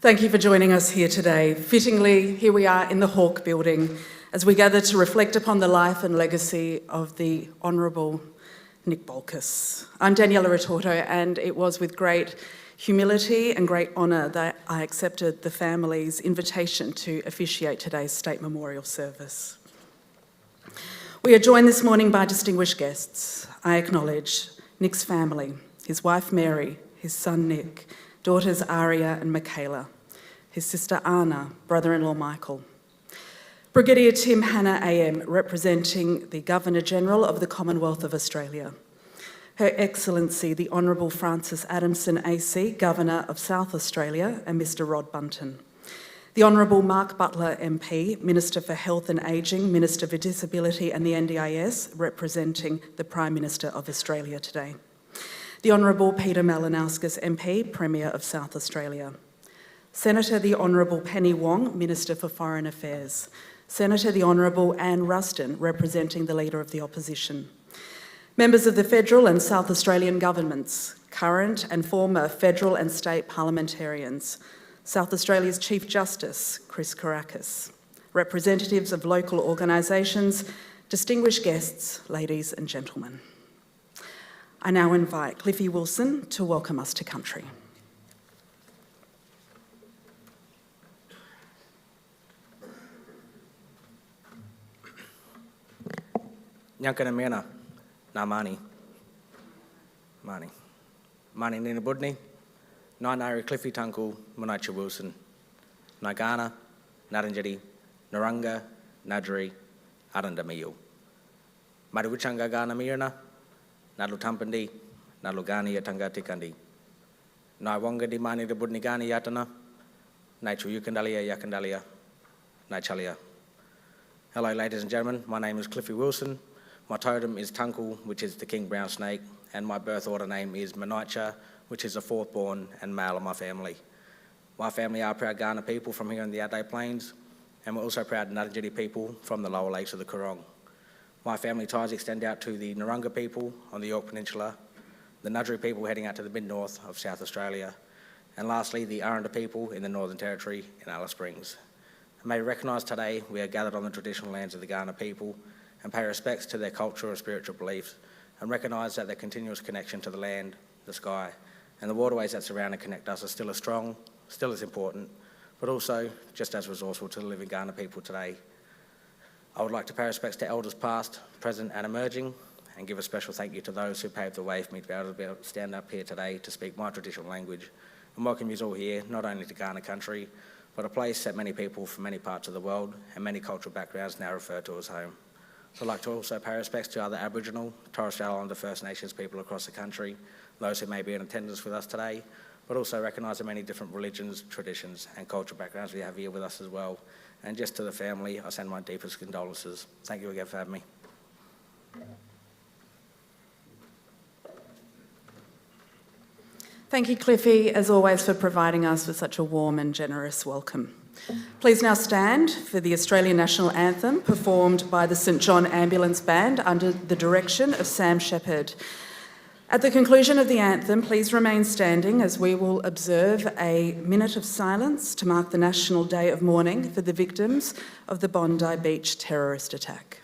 Thank you for joining us here today. Fittingly, here we are in the Hawke Building as we gather to reflect upon the life and legacy of the Honourable Nick Bolkus. I'm Daniela Retorto, and it was with great humility and great honour that I accepted the family's invitation to officiate today's state memorial service. We are joined this morning by distinguished guests. I acknowledge Nick's family, his wife Mary, his son Nick, daughters Aria and Michaela, his sister Anna, brother-in-law Michael. Brigadier Tim Hanna AM, representing the Governor-General of the Commonwealth of Australia. Her Excellency, the Honourable Francis Adamson AC, Governor of South Australia, and Mr Rod Bunton. The Honourable Mark Butler MP, Minister for Health and Ageing, Minister for Disability and the NDIS, representing the Prime Minister of Australia today. The Honourable Peter Malinauskas MP, Premier of South Australia. Senator the Honourable Penny Wong, Minister for Foreign Affairs. Senator the Honourable Anne Ruston, representing the Leader of the Opposition. Members of the federal and South Australian governments, current and former federal and state parliamentarians, South Australia's Chief Justice, Chris Kourakis, representatives of local organisations, distinguished guests, ladies and gentlemen. I now invite Cliffy Wilson to welcome us to country. Nyankana mena, na mani. Mani nina budni, na nari Cliffy Tunku, Munacha Wilson. Nagana, Naranjari, Naranga, Nadri, Arandamayu. Mariwichanga Gana Mirna, Nalu Tampandi, Nalugani Yatanga Tikandi. Nawanga di Mani the Budnigani Yatana, Naichu Yukandalia Yakandalia, Naichalia. Hello, ladies and gentlemen, my name is Cliffy Wilson. My totem is Tunku, which is the king brown snake, and my birth order name is Manacha, which is the fourth born and male of my family. My family are proud Kaurna people from here in the Adelaide Plains, and we're also proud Ngarrindjeri people from the lower lakes of the Coorong. My family ties extend out to the Narungga people on the Yorke Peninsula, the Nudgeri people heading out to the mid-north of South Australia, and lastly the Aranda people in the Northern Territory in Alice Springs. And may we recognise today we are gathered on the traditional lands of the Kaurna people and pay respects to their cultural and spiritual beliefs and recognise that their continuous connection to the land, the sky and the waterways that surround and connect us are still as strong, still as important, but also just as resourceful to the living Kaurna people today. I would like to pay respects to elders past, present and emerging, and give a special thank you to those who paved the way for me to be able to stand up here today to speak my traditional language and welcome you all here, not only to Kaurna country, but a place that many people from many parts of the world and many cultural backgrounds now refer to as home. So I'd like to also pay respects to other Aboriginal, Torres Strait Islander First Nations people across the country, those who may be in attendance with us today, but also recognise the many different religions, traditions and cultural backgrounds we have here with us as well. And just to the family, I send my deepest condolences. Thank you again for having me. Thank you, Cliffy, as always, for providing us with such a warm and generous welcome. Please now stand for the Australian National Anthem performed by the St John Ambulance Band under the direction of Sam Shepherd. At the conclusion of the anthem, please remain standing as we will observe a minute of silence to mark the National Day of Mourning for the victims of the Bondi Beach terrorist attack.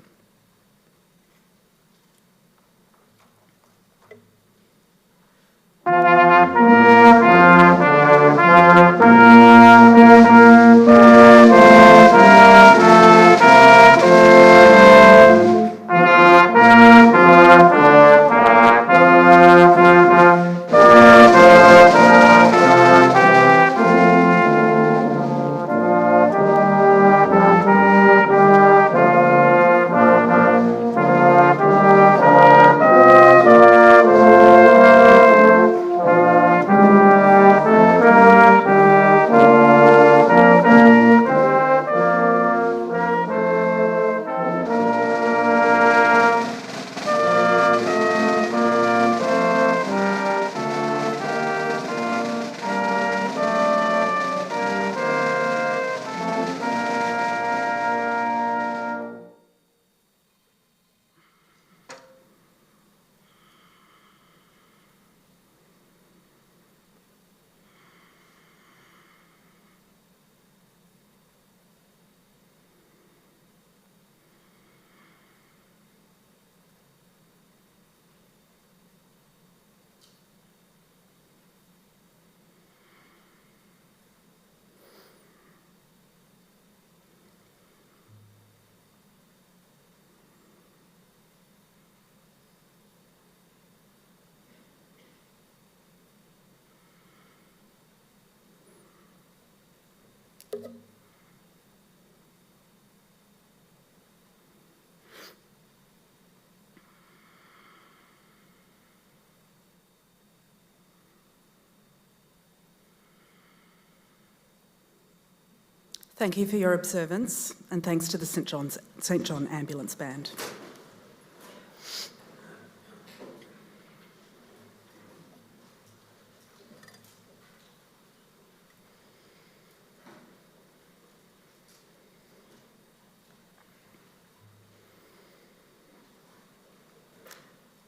Thank you for your observance, and thanks to the St John Ambulance Band.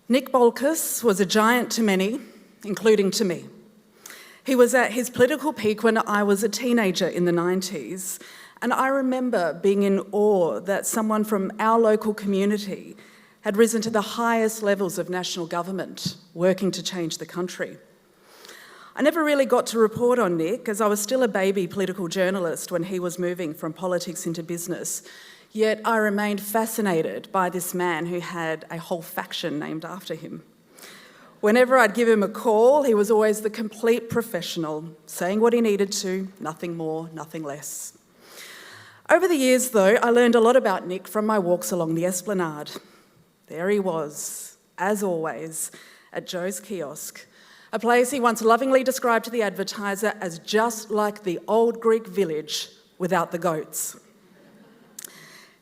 Nick Bolkus was a giant to many, including to me. He was at his political peak when I was a teenager in the 90s, and I remember being in awe that someone from our local community had risen to the highest levels of national government, working to change the country. I never really got to report on Nick, as I was still a baby political journalist when he was moving from politics into business. Yet I remained fascinated by this man who had a whole faction named after him. Whenever I'd give him a call, he was always the complete professional, saying what he needed to, nothing more, nothing less. Over the years, though, I learned a lot about Nick from my walks along the Esplanade. There he was, as always, at Joe's kiosk, a place he once lovingly described to the advertiser as just like the old Greek village without the goats.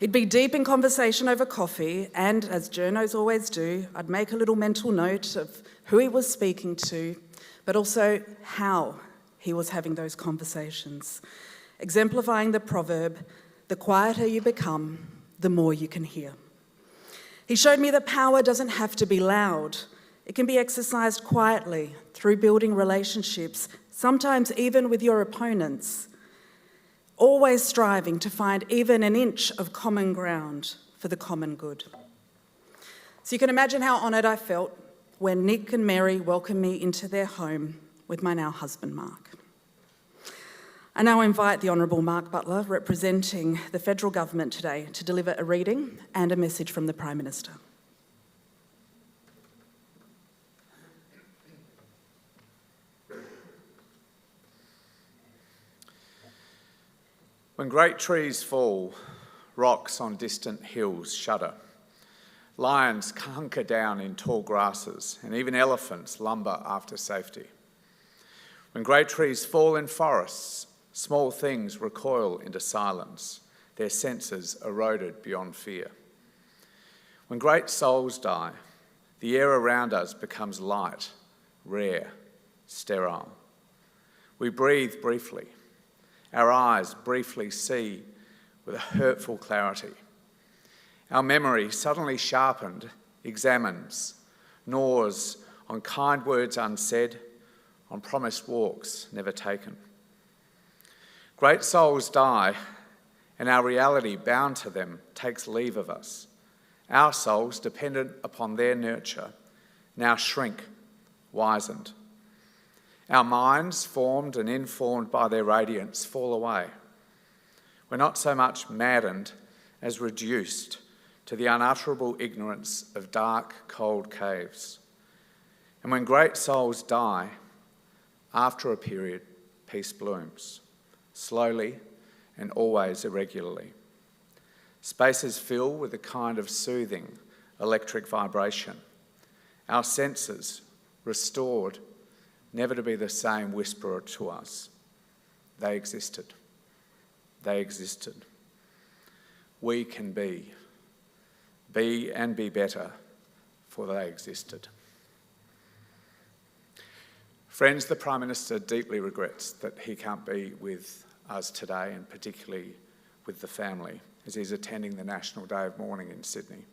He'd be deep in conversation over coffee, and as journos always do, I'd make a little mental note of who he was speaking to, but also how he was having those conversations, exemplifying the proverb, the quieter you become, the more you can hear. He showed me that power doesn't have to be loud. It can be exercised quietly through building relationships, sometimes even with your opponents, always striving to find even an inch of common ground for the common good. So you can imagine how honoured I felt when Nick and Mary welcomed me into their home with my now husband, Mark. I now invite the Honourable Mark Butler, representing the federal government today, to deliver a reading and a message from the Prime Minister. When great trees fall, rocks on distant hills shudder. Lions hunker down in tall grasses, and even elephants lumber after safety. When great trees fall in forests, small things recoil into silence, their senses eroded beyond fear. When great souls die, the air around us becomes light, rare, sterile. We breathe briefly. Our eyes briefly see with a hurtful clarity. Our memory, suddenly sharpened, examines, gnaws on kind words unsaid, on promised walks never taken. Great souls die, and our reality bound to them takes leave of us. Our souls, dependent upon their nurture, now shrink, wizened. Our minds, formed and informed by their radiance, fall away. We're not so much maddened as reduced to the unutterable ignorance of dark, cold caves. And when great souls die, after a period, peace blooms, slowly and always irregularly. Spaces fill with a kind of soothing electric vibration. Our senses, restored, never to be the same, whisperer to us. They existed. They existed. We can be and be better, for they existed. Friends, the Prime Minister deeply regrets that he can't be with us today, and particularly with the family, as he's attending the National Day of Mourning in Sydney.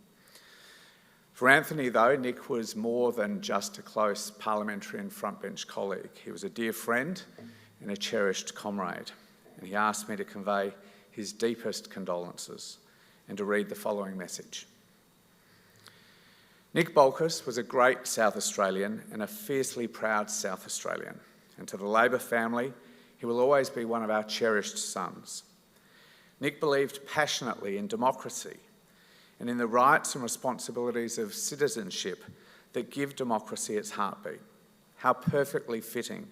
For Anthony, though, Nick was more than just a close parliamentary and frontbench colleague. He was a dear friend and a cherished comrade, and he asked me to convey his deepest condolences and to read the following message. Nick Bolkus was a great South Australian and a fiercely proud South Australian, and to the Labor family, he will always be one of our cherished sons. Nick believed passionately in democracy and in the rights and responsibilities of citizenship that give democracy its heartbeat. How perfectly fitting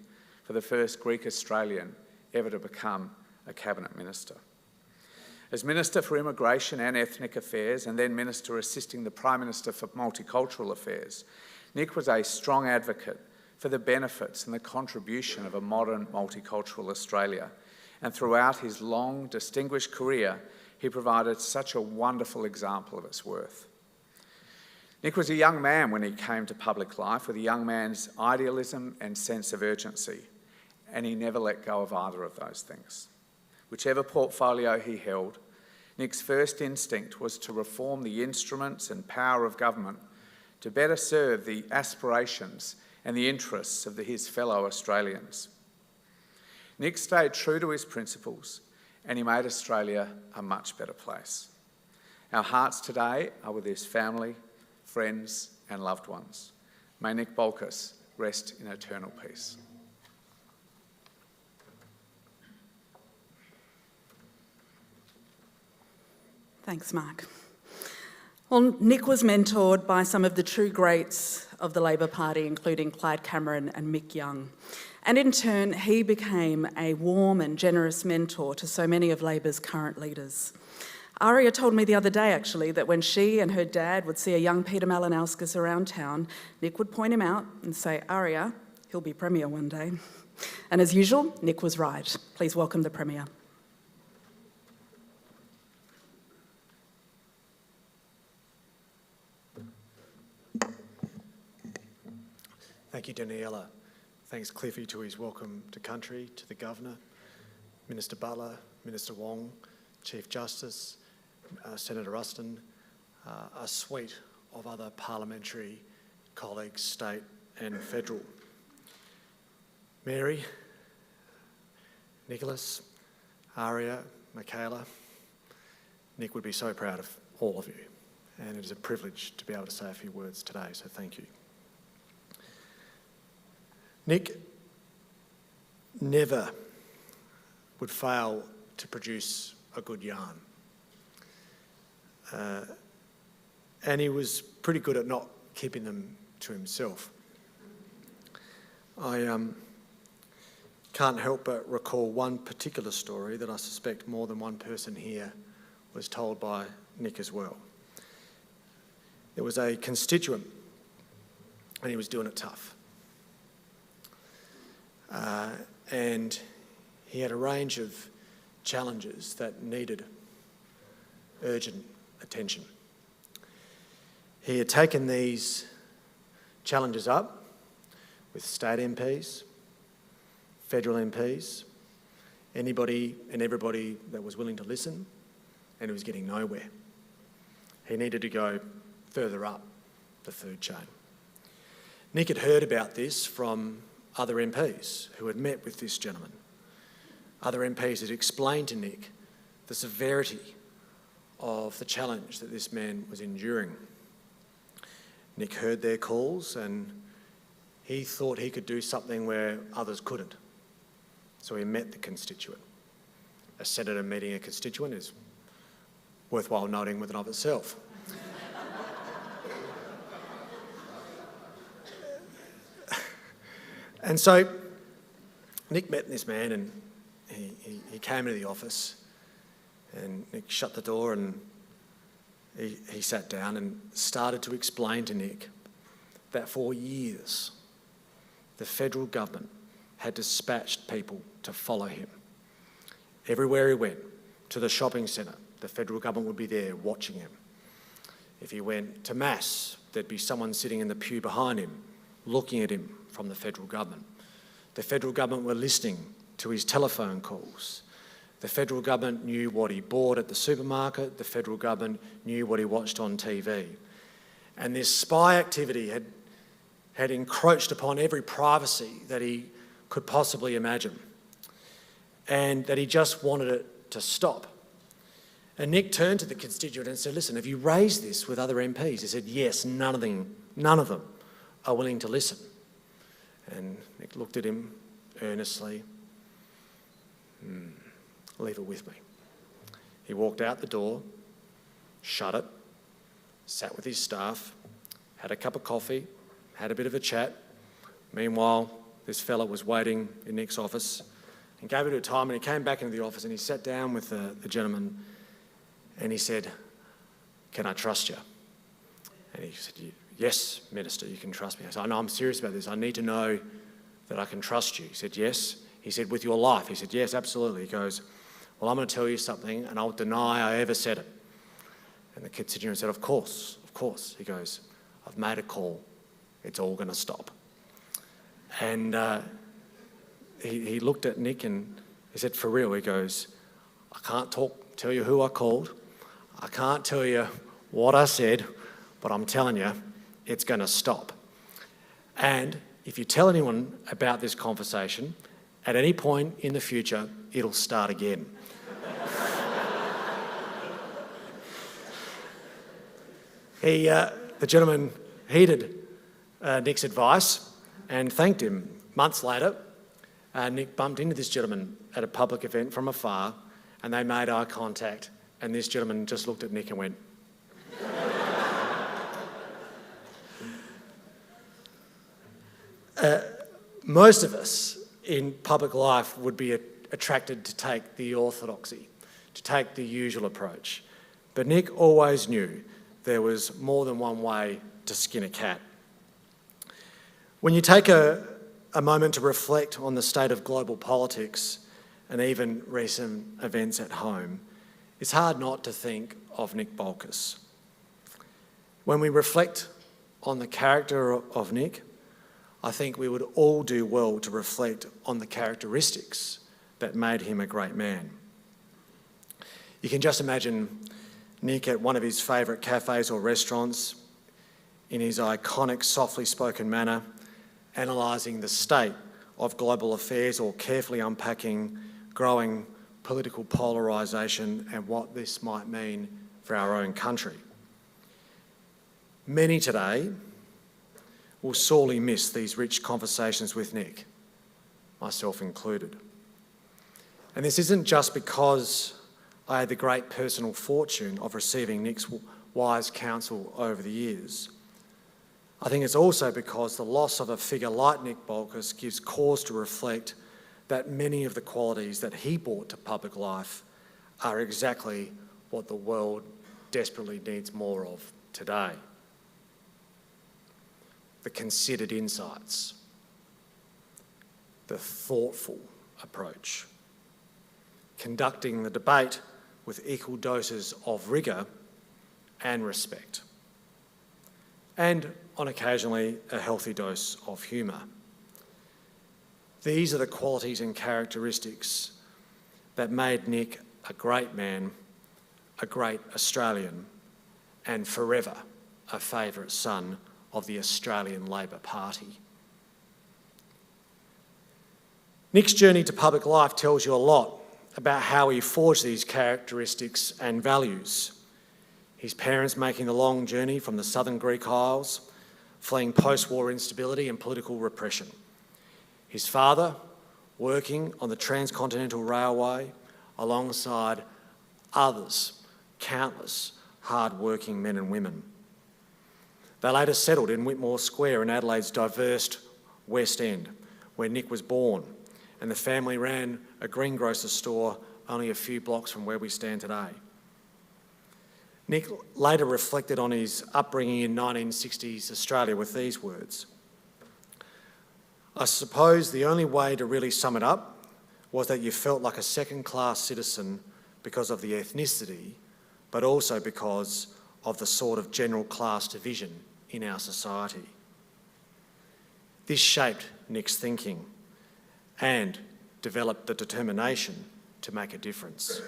for the first Greek Australian ever to become a cabinet minister. As Minister for Immigration and Ethnic Affairs, and then Minister assisting the Prime Minister for Multicultural Affairs, Nick was a strong advocate for the benefits and the contribution of a modern multicultural Australia, And throughout his long, distinguished career, he provided such a wonderful example of its worth. Nick was a young man when he came to public life, with a young man's idealism and sense of urgency, and he never let go of either of those things. Whichever portfolio he held, Nick's first instinct was to reform the instruments and power of government to better serve the aspirations and the interests of his fellow Australians. Nick stayed true to his principles, and he made Australia a much better place. Our hearts today are with his family, friends and loved ones. May Nick Bolkus rest in eternal peace. Thanks, Mark. Well, Nick was mentored by some of the true greats of the Labor Party, including Clyde Cameron and Mick Young. And in turn, he became a warm and generous mentor to so many of Labor's current leaders. Aria told me the other day, actually, that when she and her dad would see a young Peter Malinauskas around town, Nick would point him out and say, "Aria, he'll be Premier one day." And as usual, Nick was right. Please welcome the Premier. Thank you, Daniela. Thanks, Cliffy, to his welcome to country, to the Governor, Minister Butler, Minister Wong, Chief Justice, Senator Ruston, a suite of other parliamentary colleagues, state and federal. Mary, Nicholas, Aria, Michaela, Nick would be so proud of all of you, and it is a privilege to be able to say a few words today, so thank you. Nick never would fail to produce a good yarn. And he was pretty good at not keeping them to himself. I can't help but recall one particular story that I suspect more than one person here was told by Nick as well. There was a constituent and he was doing it tough. And he had a range of challenges that needed urgent attention. He had taken these challenges up with state MPs, federal MPs, anybody and everybody that was willing to listen, and he was getting nowhere. He needed to go further up the food chain. Nick had heard about this from other MPs who had met with this gentleman. Other MPs had explained to Nick the severity of the challenge that this man was enduring. Nick heard their calls and he thought he could do something where others couldn't. So he met the constituent. A senator meeting a constituent is worthwhile noting with and of itself. And so Nick met this man and he came into the office and Nick shut the door and he sat down and started to explain to Nick that for years the federal government had dispatched people to follow him. Everywhere he went, to the shopping centre, the federal government would be there watching him. If he went to Mass, there'd be someone sitting in the pew behind him, looking at him from the federal government. The federal government were listening to his telephone calls. The federal government knew what he bought at the supermarket. The federal government knew what he watched on TV. And this spy activity had encroached upon every privacy that he could possibly imagine, and that he just wanted it to stop. And Nick turned to the constituent and said, "Listen, have you raised this with other MPs?" He said, "Yes, none of them are willing to listen." And Nick looked at him earnestly. Leave it with me. He walked out the door, shut it, sat with his staff, had a cup of coffee, had a bit of a chat. Meanwhile, this fella was waiting in Nick's office and gave it a time, and he came back into the office and he sat down with the gentleman and he said, "Can I trust you?" And he said, "Yes, Minister, you can trust me." I said, "No, I'm serious about this. I need to know that I can trust you." He said, "Yes, he said, with your life? He said, yes, absolutely. He goes, well, I'm going to tell you something and I'll deny I ever said it. And the kid sitting there and said, of course, of course. He goes, I've made a call. It's all going to stop. And he looked at Nick and he said, for real? He goes, I can't tell you who I called. I can't tell you what I said, but I'm telling you, it's going to stop. And if you tell anyone about this conversation, at any point in the future, it'll start again. The gentleman heeded Nick's advice and thanked him. Months later, Nick bumped into this gentleman at a public event from afar, and they made eye contact, and this gentleman just looked at Nick and went, most of us in public life would be attracted to take the orthodoxy, to take the usual approach. But Nick always knew there was more than one way to skin a cat. When you take a moment to reflect on the state of global politics and even recent events at home, it's hard not to think of Nick Bolkus. When we reflect on the character of Nick, I think we would all do well to reflect on the characteristics that made him a great man. You can just imagine Nick at one of his favourite cafes or restaurants, in his iconic softly spoken manner, analysing the state of global affairs or carefully unpacking growing political polarisation and what this might mean for our own country. Many today will sorely miss these rich conversations with Nick, myself included. And this isn't just because I had the great personal fortune of receiving Nick's wise counsel over the years. I think it's also because the loss of a figure like Nick Bolkus gives cause to reflect that many of the qualities that he brought to public life are exactly what the world desperately needs more of today. The considered insights, the thoughtful approach, conducting the debate with equal doses of rigour and respect, and on occasionally a healthy dose of humour. These are the qualities and characteristics that made Nick a great man, a great Australian, and forever a favourite son of the Australian Labor Party. Nick's journey to public life tells you a lot about how he forged these characteristics and values. His parents making the long journey from the southern Greek Isles, fleeing post-war instability and political repression. His father working on the Transcontinental Railway alongside others, countless hard-working men and women. They later settled in Whitmore Square in Adelaide's diverse West End, where Nick was born, and the family ran a greengrocer store only a few blocks from where we stand today. Nick later reflected on his upbringing in 1960s Australia with these words: I suppose the only way to really sum it up was that you felt like a second-class citizen because of the ethnicity, but also because of the sort of general class division in our society. This shaped Nick's thinking and developed the determination to make a difference.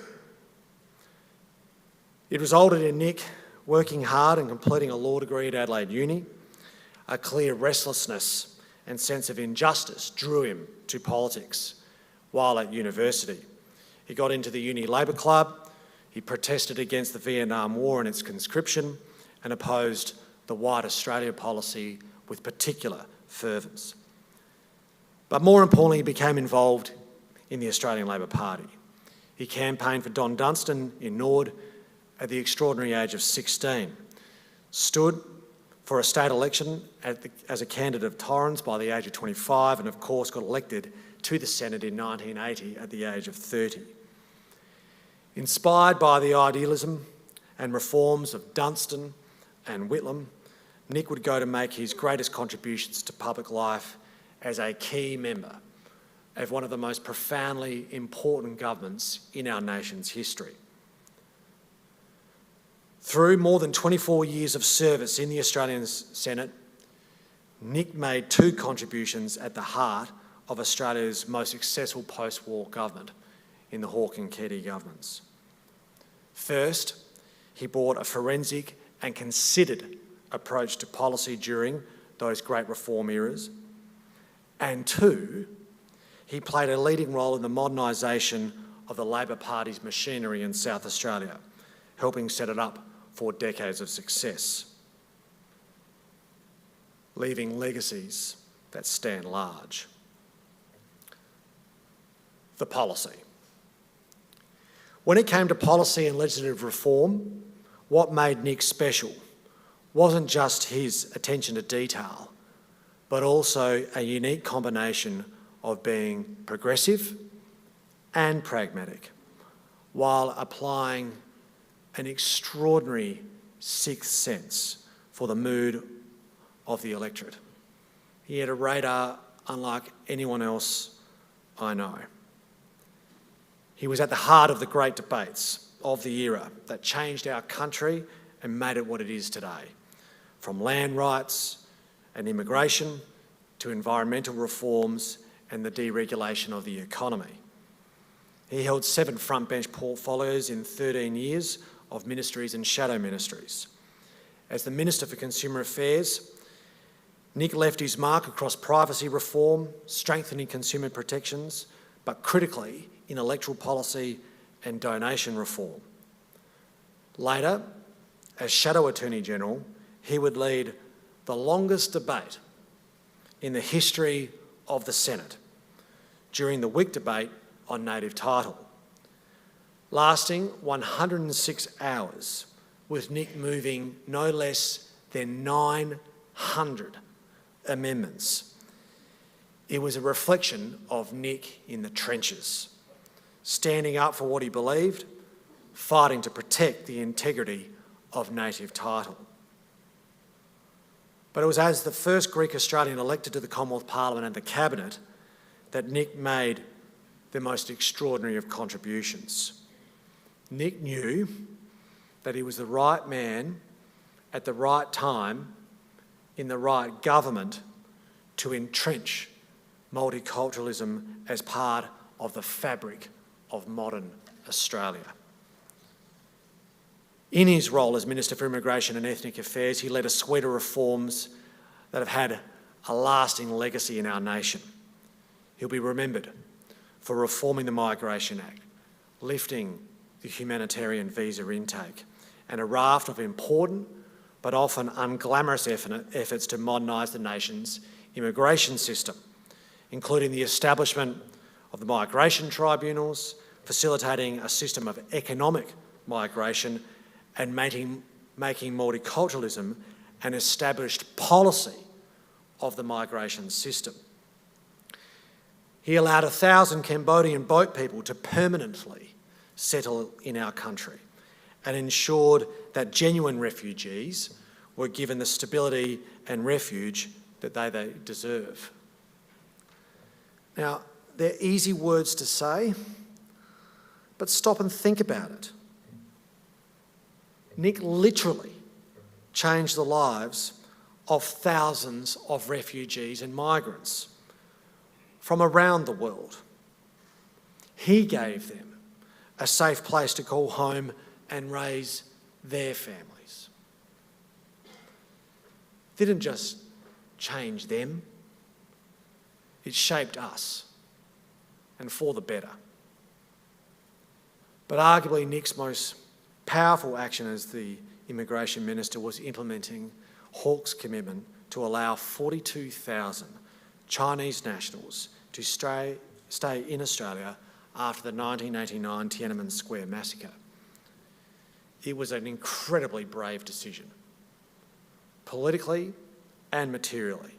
It resulted in Nick working hard and completing a law degree at Adelaide Uni. A clear restlessness and sense of injustice drew him to politics while at university. He got into the Uni Labor Club, he protested against the Vietnam War and its conscription, and opposed the White Australia policy with particular fervour. But more importantly, he became involved in the Australian Labor Party. He campaigned for Don Dunstan in Nord at the extraordinary age of 16, stood for a state election as a candidate of Torrens by the age of 25, and of course got elected to the Senate in 1980 at the age of 30. Inspired by the idealism and reforms of Dunstan and Whitlam, Nick would go to make his greatest contributions to public life as a key member of one of the most profoundly important governments in our nation's history. Through more than 24 years of service in the Australian Senate, Nick made two contributions at the heart of Australia's most successful post-war government in the Hawke and Keating governments. First, he brought a forensic and considered approach to policy during those great reform eras. And two, he played a leading role in the modernisation of the Labor Party's machinery in South Australia, helping set it up for decades of success, leaving legacies that stand large. The policy. When it came to policy and legislative reform, what made Nick special wasn't just his attention to detail, but also a unique combination of being progressive and pragmatic, while applying an extraordinary sixth sense for the mood of the electorate. He had a radar unlike anyone else I know. He was at the heart of the great debates of the era that changed our country and made it what it is today, from land rights and immigration to environmental reforms and the deregulation of the economy. He held 7 frontbench portfolios in 13 years of ministries and shadow ministries. As the Minister for Consumer Affairs, Nick left his mark across privacy reform, strengthening consumer protections, but critically in electoral policy and donation reform. Later, as Shadow Attorney General, he would lead the longest debate in the history of the Senate during the Whig debate on native title, lasting 106 hours, with Nick moving no less than 900 amendments. It was a reflection of Nick in the trenches, standing up for what he believed, fighting to protect the integrity of native title. But it was as the first Greek Australian elected to the Commonwealth Parliament and the Cabinet that Nick made the most extraordinary of contributions. Nick knew that he was the right man at the right time in the right government to entrench multiculturalism as part of the fabric of modern Australia. In his role as Minister for Immigration and Ethnic Affairs, he led a suite of reforms that have had a lasting legacy in our nation. He'll be remembered for reforming the Migration Act, lifting the humanitarian visa intake, and a raft of important but often unglamorous efforts to modernise the nation's immigration system, including the establishment of the migration tribunals, facilitating a system of economic migration, and making multiculturalism an established policy of the migration system. He allowed 1,000 Cambodian boat people to permanently settle in our country and ensured that genuine refugees were given the stability and refuge that they deserve. Now, they're easy words to say, but stop and think about it. Nick literally changed the lives of thousands of refugees and migrants from around the world. He gave them a safe place to call home and raise their families. It didn't just change them, it shaped us, and for the better. But arguably Nick's most powerful action as the Immigration Minister was implementing Hawke's commitment to allow 42,000 Chinese nationals to stay in Australia after the 1989 Tiananmen Square massacre. It was an incredibly brave decision, politically and materially.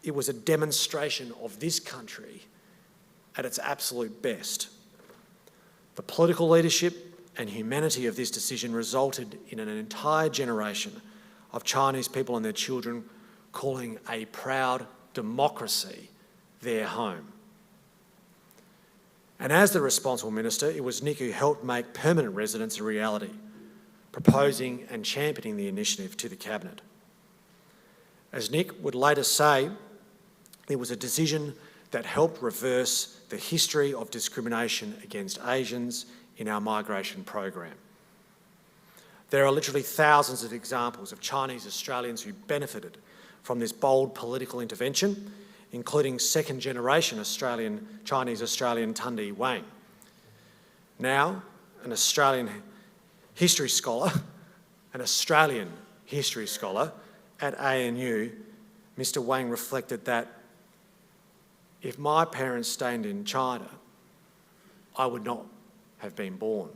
It was a demonstration of this country at its absolute best. The political leadership and humanity of this decision resulted in an entire generation of Chinese people and their children calling a proud democracy their home. And as the responsible minister, it was Nick who helped make permanent residence a reality, proposing and championing the initiative to the Cabinet. As Nick would later say, it was a decision that helped reverse the history of discrimination against Asians in our migration program. There are literally thousands of examples of Chinese Australians who benefited from this bold political intervention, including second-generation Chinese Australian Tundi Wang. Now, an Australian history scholar at ANU, Mr. Wang reflected that if my parents stayed in China, I would not have been born.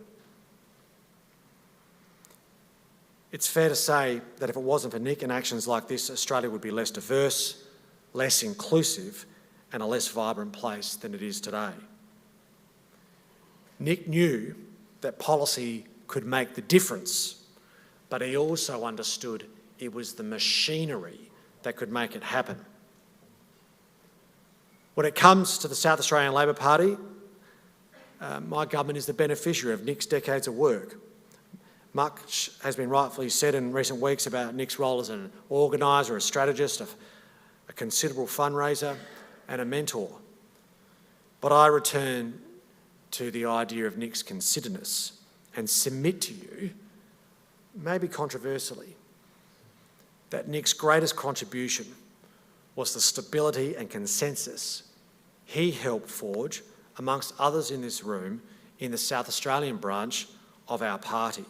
It's fair to say that if it wasn't for Nick and actions like this, Australia would be less diverse, less inclusive, and a less vibrant place than it is today. Nick knew that policy could make the difference, but he also understood it was the machinery that could make it happen. When it comes to the South Australian Labor Party, my government is the beneficiary of Nick's decades of work. Much has been rightfully said in recent weeks about Nick's role as an organiser, a strategist, a considerable fundraiser and a mentor. But I return to the idea of Nick's consideredness and submit to you, maybe controversially, that Nick's greatest contribution was the stability and consensus he helped forge, amongst others in this room, in the South Australian branch of our party.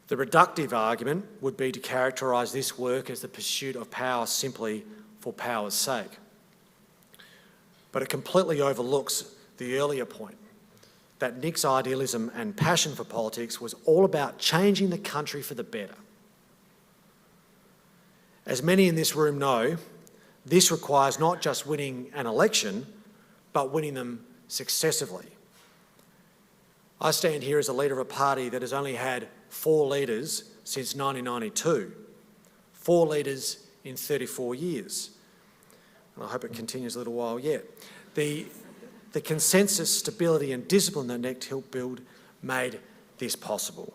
The reductive argument would be to characterise this work as the pursuit of power simply for power's sake. But it completely overlooks the earlier point that Nick's idealism and passion for politics was all about changing the country for the better. As many in this room know, this requires not just winning an election, but winning them successively. I stand here as a leader of a party that has only had 4 leaders since 1992, 4 leaders in 34 years. And I hope it continues a little while yet. The consensus, stability and discipline that Nick helped build made this possible.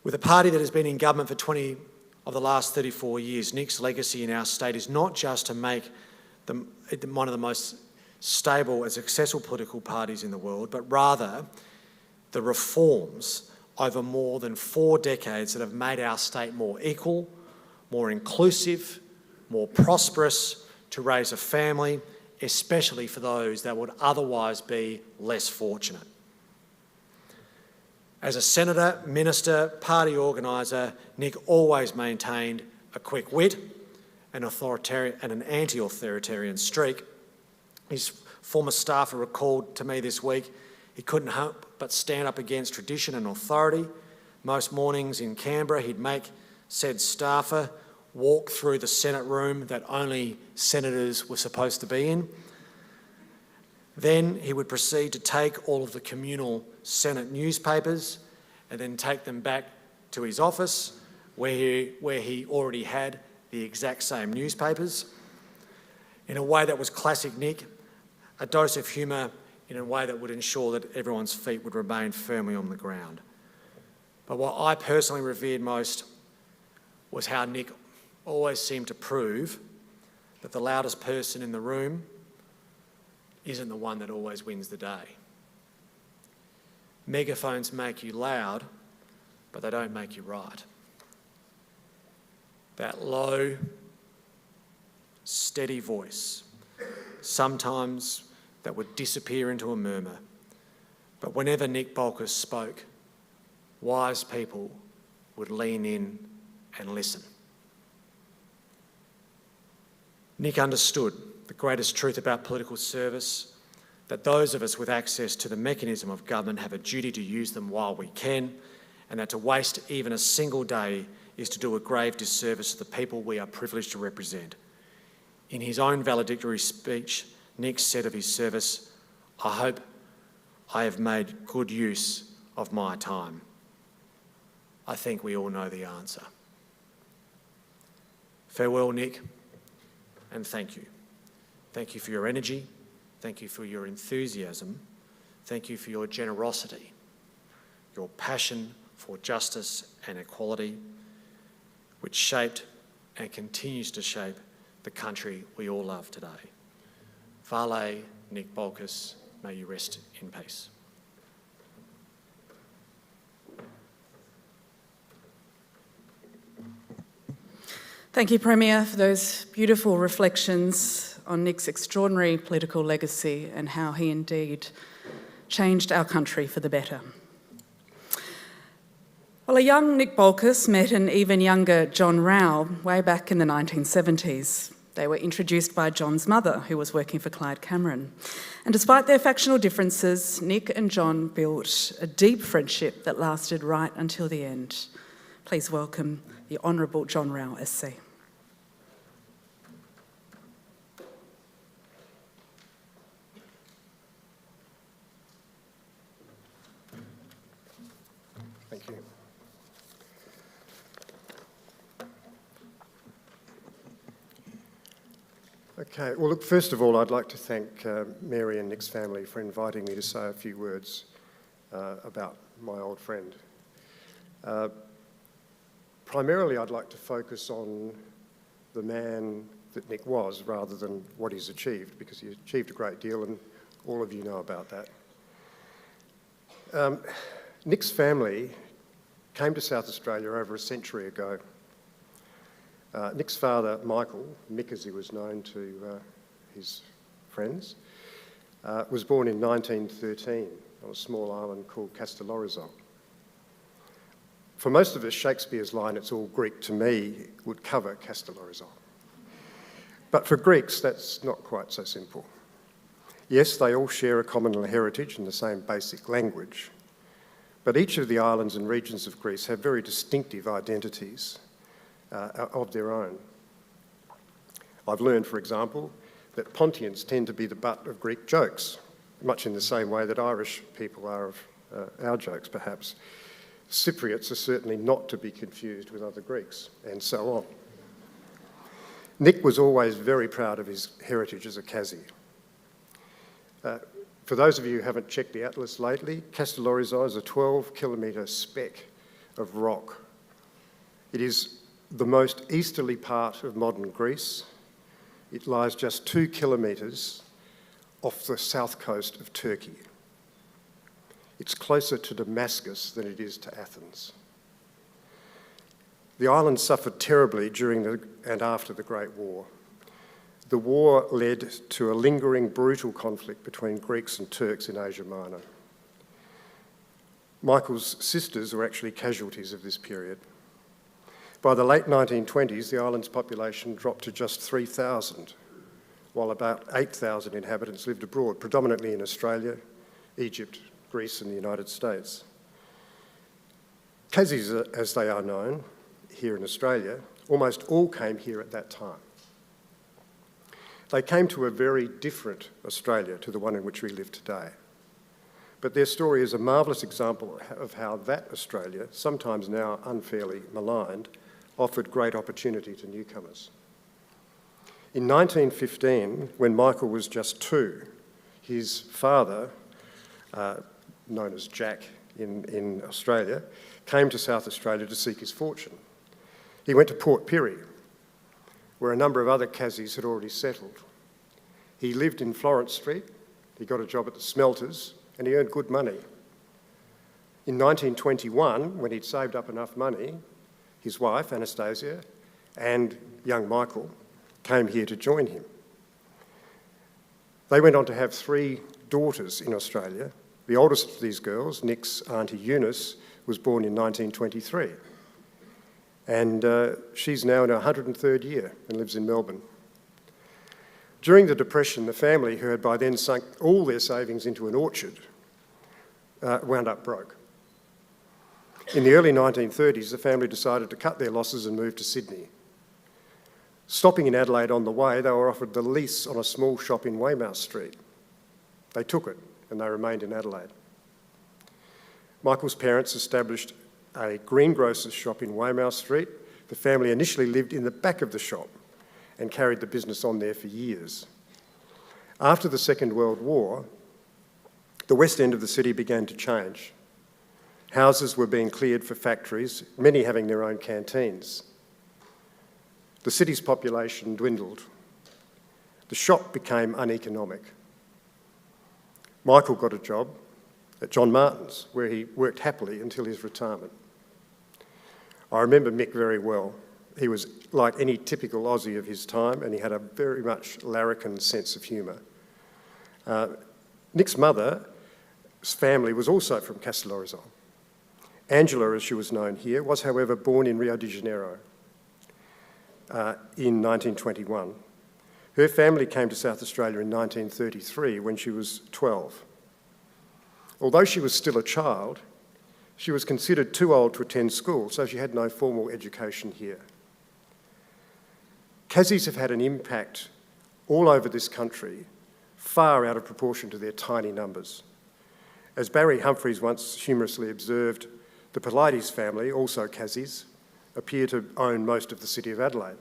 With a party that has been in government for 20 of the last 34 years, Nick's legacy in our state is not just to make them one of the most stable and successful political parties in the world, but rather the reforms over more than 4 decades that have made our state more equal, more inclusive, more prosperous to raise a family, especially for those that would otherwise be less fortunate. As a senator, minister, party organiser, Nick always maintained a quick wit, an anti-authoritarian streak. His former staffer recalled to me this week he couldn't help but stand up against tradition and authority. Most mornings in Canberra, he'd make said staffer walk through the Senate room that only senators were supposed to be in. Then he would proceed to take all of the communal Senate newspapers and then take them back to his office where he already had the exact same newspapers. In a way that was classic Nick, a dose of humour in a way that would ensure that everyone's feet would remain firmly on the ground. But what I personally revered most was how Nick always seemed to prove that the loudest person in the room isn't the one that always wins the day. Megaphones make you loud, but they don't make you right. That low, steady voice, sometimes that would disappear into a murmur. But whenever Nick Bolkus spoke, wise people would lean in and listen. Nick understood the greatest truth about political service, that those of us with access to the mechanism of government have a duty to use them while we can, and that to waste even a single day is to do a grave disservice to the people we are privileged to represent. In his own valedictory speech, Nick said of his service, "I hope I have made good use of my time." I think we all know the answer. Farewell, Nick, and thank you. Thank you for your energy. Thank you for your enthusiasm. Thank you for your generosity, your passion for justice and equality, which shaped and continues to shape the country we all love today. Vale Nick Bolkus, may you rest in peace. Thank you, Premier, for those beautiful reflections on Nick's extraordinary political legacy and how he indeed changed our country for the better. Well, a young Nick Bolkus met an even younger John Rao way back in the 1970s. They were introduced by John's mother, who was working for Clyde Cameron. And despite their factional differences, Nick and John built a deep friendship that lasted right until the end. Please welcome the Honourable John Rao SC. Thank you. Okay, well, look, first of all, I'd like to thank Mary and Nick's family for inviting me to say a few words about my old friend. Primarily, I'd like to focus on the man that Nick was rather than what he's achieved, because he achieved a great deal and all of you know about that. Nick's family came to South Australia over a century ago. Nick's father, Michael, Mick as he was known to his friends, was born in 1913 on a small island called Castellorizzo. For most of us, Shakespeare's line, "It's all Greek to me," would cover Castellorizzo. But for Greeks, that's not quite so simple. Yes, they all share a common heritage and the same basic language, but each of the islands and regions of Greece have very distinctive identities of their own. I've learned, for example, that Pontians tend to be the butt of Greek jokes, much in the same way that Irish people are of our jokes, perhaps. Cypriots are certainly not to be confused with other Greeks, and so on. Nick was always very proud of his heritage as a Kazi. For those of you who haven't checked the atlas lately, Castellorizzo is a 12-kilometre speck of rock. It is the most easterly part of modern Greece. It lies just 2 kilometres off the south coast of Turkey. It's closer to Damascus than it is to Athens. The island suffered terribly during and after the Great War. The war led to a lingering, brutal conflict between Greeks and Turks in Asia Minor. Michael's sisters were actually casualties of this period. By the late 1920s, the island's population dropped to just 3,000, while about 8,000 inhabitants lived abroad, predominantly in Australia, Egypt, Greece and the United States. Kazis, as they are known here in Australia, almost all came here at that time. They came to a very different Australia to the one in which we live today. But their story is a marvellous example of how that Australia, sometimes now unfairly maligned, offered great opportunity to newcomers. In 1915, when Michael was just 2, his father, known as Jack in Australia, came to South Australia to seek his fortune. He went to Port Pirie, where a number of other Kazis had already settled. He lived in Florence Street, he got a job at the smelters, and he earned good money. In 1921, when he'd saved up enough money, his wife, Anastasia, and young Michael came here to join him. They went on to have 3 daughters in Australia. The oldest of these girls, Nick's auntie Eunice, was born in 1923. And she's now in her 103rd year and lives in Melbourne. During the Depression, the family, who had by then sunk all their savings into an orchard, wound up broke. In the early 1930s, the family decided to cut their losses and move to Sydney. Stopping in Adelaide on the way, they were offered the lease on a small shop in Weymouth Street. They took it and they remained in Adelaide. Michael's parents established a greengrocer's shop in Weymouth Street. The family initially lived in the back of the shop and carried the business on there for years. After the Second World War, the west end of the city began to change. Houses were being cleared for factories, many having their own canteens. The city's population dwindled. The shop became uneconomic. Michael got a job at John Martin's, where he worked happily until his retirement. I remember Mick very well. He was like any typical Aussie of his time, and he had a very much larrikin sense of humour. Nick's mother's family was also from Castellorizon. Angela, as she was known here, was, however, born in Rio de Janeiro in 1921. Her family came to South Australia in 1933 when she was 12. Although she was still a child, she was considered too old to attend school, so she had no formal education here. Kassies have had an impact all over this country, far out of proportion to their tiny numbers. As Barry Humphries once humorously observed, the Polides family, also Kassies, appear to own most of the city of Adelaide.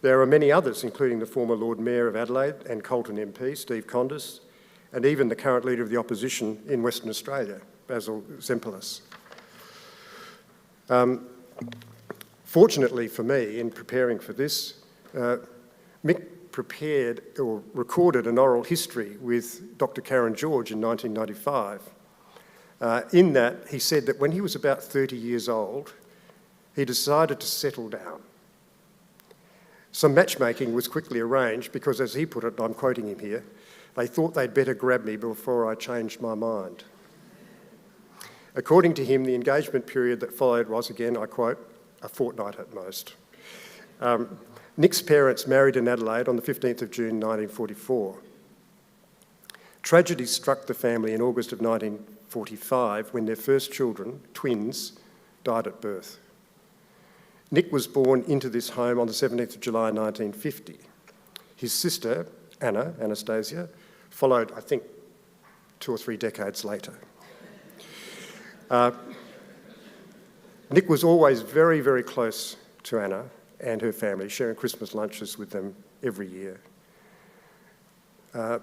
There are many others, including the former Lord Mayor of Adelaide and Colton MP, Steve Condis, and even the current Leader of the Opposition in Western Australia, Basil Zempilas. Fortunately for me, in preparing for this, Mick prepared or recorded an oral history with Dr. Karen George in 1995. In that, he said that when he was about 30 years old, he decided to settle down. Some matchmaking was quickly arranged because, as he put it, and I'm quoting him here, they thought they'd better grab me before I changed my mind. According to him, the engagement period that followed was, again, I quote, a fortnight at most. Nick's parents married in Adelaide on the 15th of June 1944. Tragedy struck the family in August of 1945 when their first children, twins, died at birth. Nick was born into this home on the 17th of July 1950. His sister, Anastasia, followed, I think, 2 or 3 decades later. Nick was always very, very close to Anna and her family, sharing Christmas lunches with them every year. I'm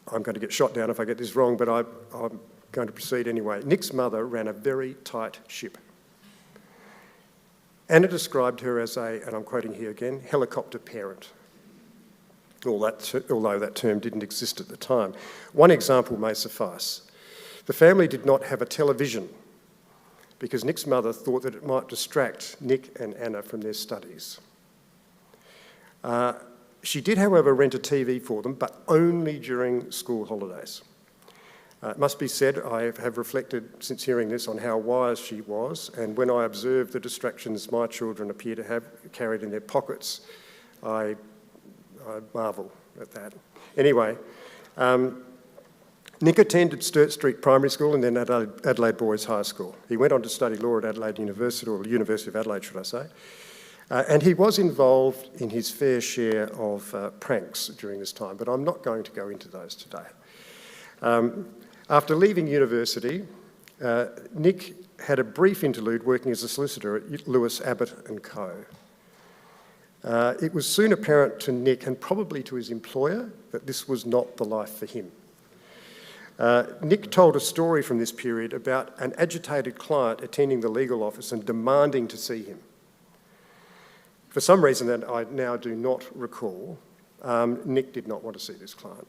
going to get shot down if I get this wrong, but I'm going to proceed anyway. Nick's mother ran a very tight ship. Anna described her as a, and I'm quoting here again, helicopter parent, although that term didn't exist at the time. One example may suffice. The family did not have a television because Nick's mother thought that it might distract Nick and Anna from their studies. She did, however, rent a TV for them, but only during school holidays. It must be said, I have reflected since hearing this on how wise she was, and when I observe the distractions my children appear to have carried in their pockets, I marvel at that. Anyway, Nick attended Sturt Street Primary School and then Adelaide Boys High School. He went on to study law at Adelaide University, or University of Adelaide, should I say. And he was involved in his fair share of pranks during this time, but I'm not going to go into those today. After leaving university, Nick had a brief interlude working as a solicitor at Lewis, Abbott & Co. It was soon apparent to Nick, and probably to his employer, that this was not the life for him. Nick told a story from this period about an agitated client attending the legal office and demanding to see him. For some reason that I now do not recall, Nick did not want to see this client.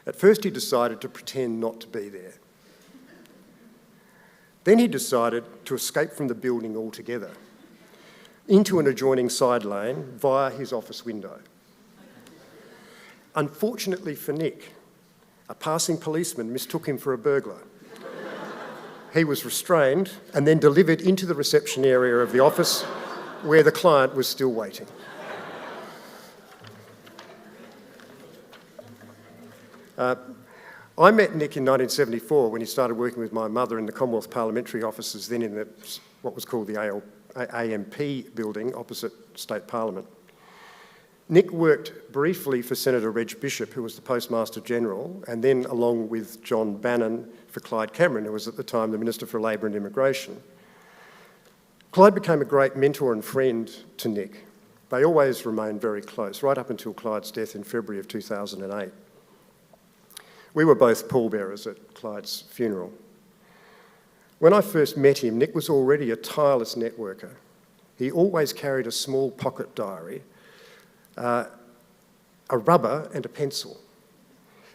At first he decided to pretend not to be there. Then he decided to escape from the building altogether into an adjoining side lane via his office window. Unfortunately for Nick, a passing policeman mistook him for a burglar. He was restrained and then delivered into the reception area of the office where the client was still waiting. I met Nick in 1974 when he started working with my mother in the Commonwealth Parliamentary offices, then in what was called the AMP building opposite State Parliament. Nick worked briefly for Senator Reg Bishop, who was the Postmaster General, and then along with John Bannon for Clyde Cameron, who was at the time the Minister for Labour and Immigration. Clyde became a great mentor and friend to Nick. They always remained very close, right up until Clyde's death in February of 2008. We were both pallbearers at Clyde's funeral. When I first met him, Nick was already a tireless networker. He always carried a small pocket diary, a rubber and a pencil.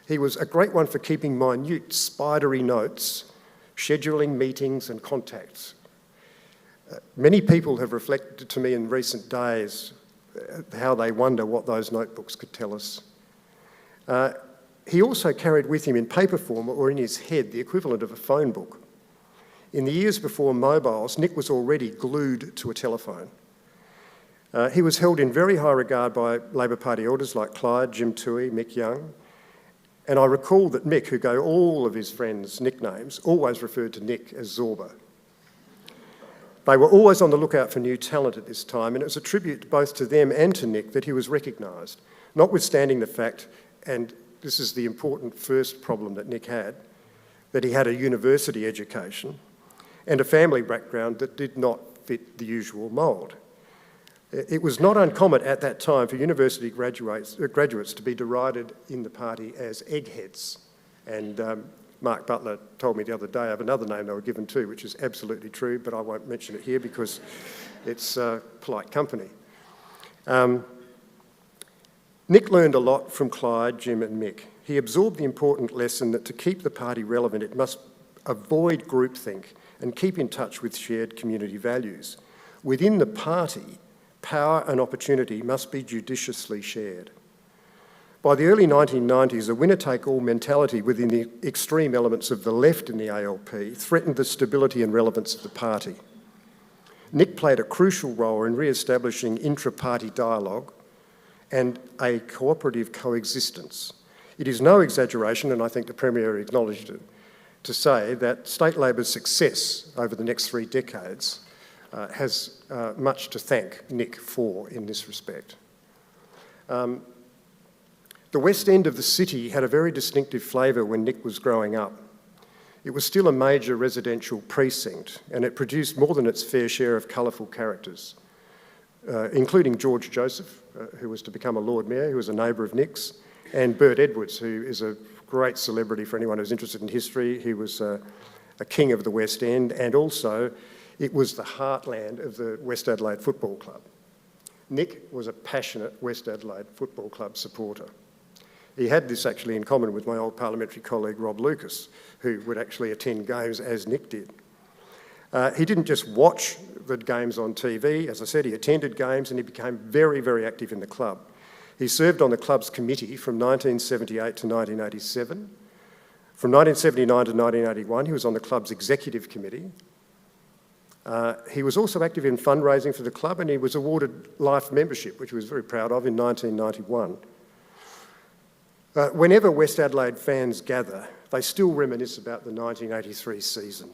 He was a great one for keeping minute, spidery notes, scheduling meetings and contacts. Many people have reflected to me in recent days how they wonder what those notebooks could tell us. He also carried with him in paper form or in his head the equivalent of a phone book. In the years before mobiles, Nick was already glued to a telephone. He was held in very high regard by Labor Party elders like Clyde, Jim Toohey, Mick Young. And I recall that Mick, who gave all of his friends nicknames, always referred to Nick as Zorba. They were always on the lookout for new talent at this time, and it was a tribute both to them and to Nick that he was recognised, notwithstanding the fact, and this is the important first problem that Nick had, that he had a university education and a family background that did not fit the usual mould. It was not uncommon at that time for university graduates to be derided in the party as eggheads. And Mark Butler told me the other day of another name they were given too, which is absolutely true, but I won't mention it here because it's polite company. Nick learned a lot from Clyde, Jim and Mick. He absorbed the important lesson that to keep the party relevant, it must avoid groupthink and keep in touch with shared community values. Within the party, power and opportunity must be judiciously shared. By the early 1990s, a winner-take-all mentality within the extreme elements of the left in the ALP threatened the stability and relevance of the party. Nick played a crucial role in re-establishing intra-party dialogue and a cooperative coexistence. It is no exaggeration, and I think the Premier acknowledged it, to say that State Labor's success over the next 3 decades has much to thank Nick for in this respect. The west end of the city had a very distinctive flavour when Nick was growing up. It was still a major residential precinct, and it produced more than its fair share of colourful characters, including George Joseph, who was to become a Lord Mayor, who was a neighbour of Nick's, and Bert Edwards, who is a great celebrity for anyone who's interested in history. He was a king of the West End, and also it was the heartland of the West Adelaide Football Club. Nick was a passionate West Adelaide Football Club supporter. He had this actually in common with my old parliamentary colleague Rob Lucas, who would actually attend games as Nick did. He didn't just watch the games on TV. As I said, he attended games and he became very, very active in the club. He served on the club's committee from 1978 to 1987. From 1979 to 1981, he was on the club's executive committee. He was also active in fundraising for the club, and he was awarded life membership, which he was very proud of, in 1991. Whenever West Adelaide fans gather, they still reminisce about the 1983 season.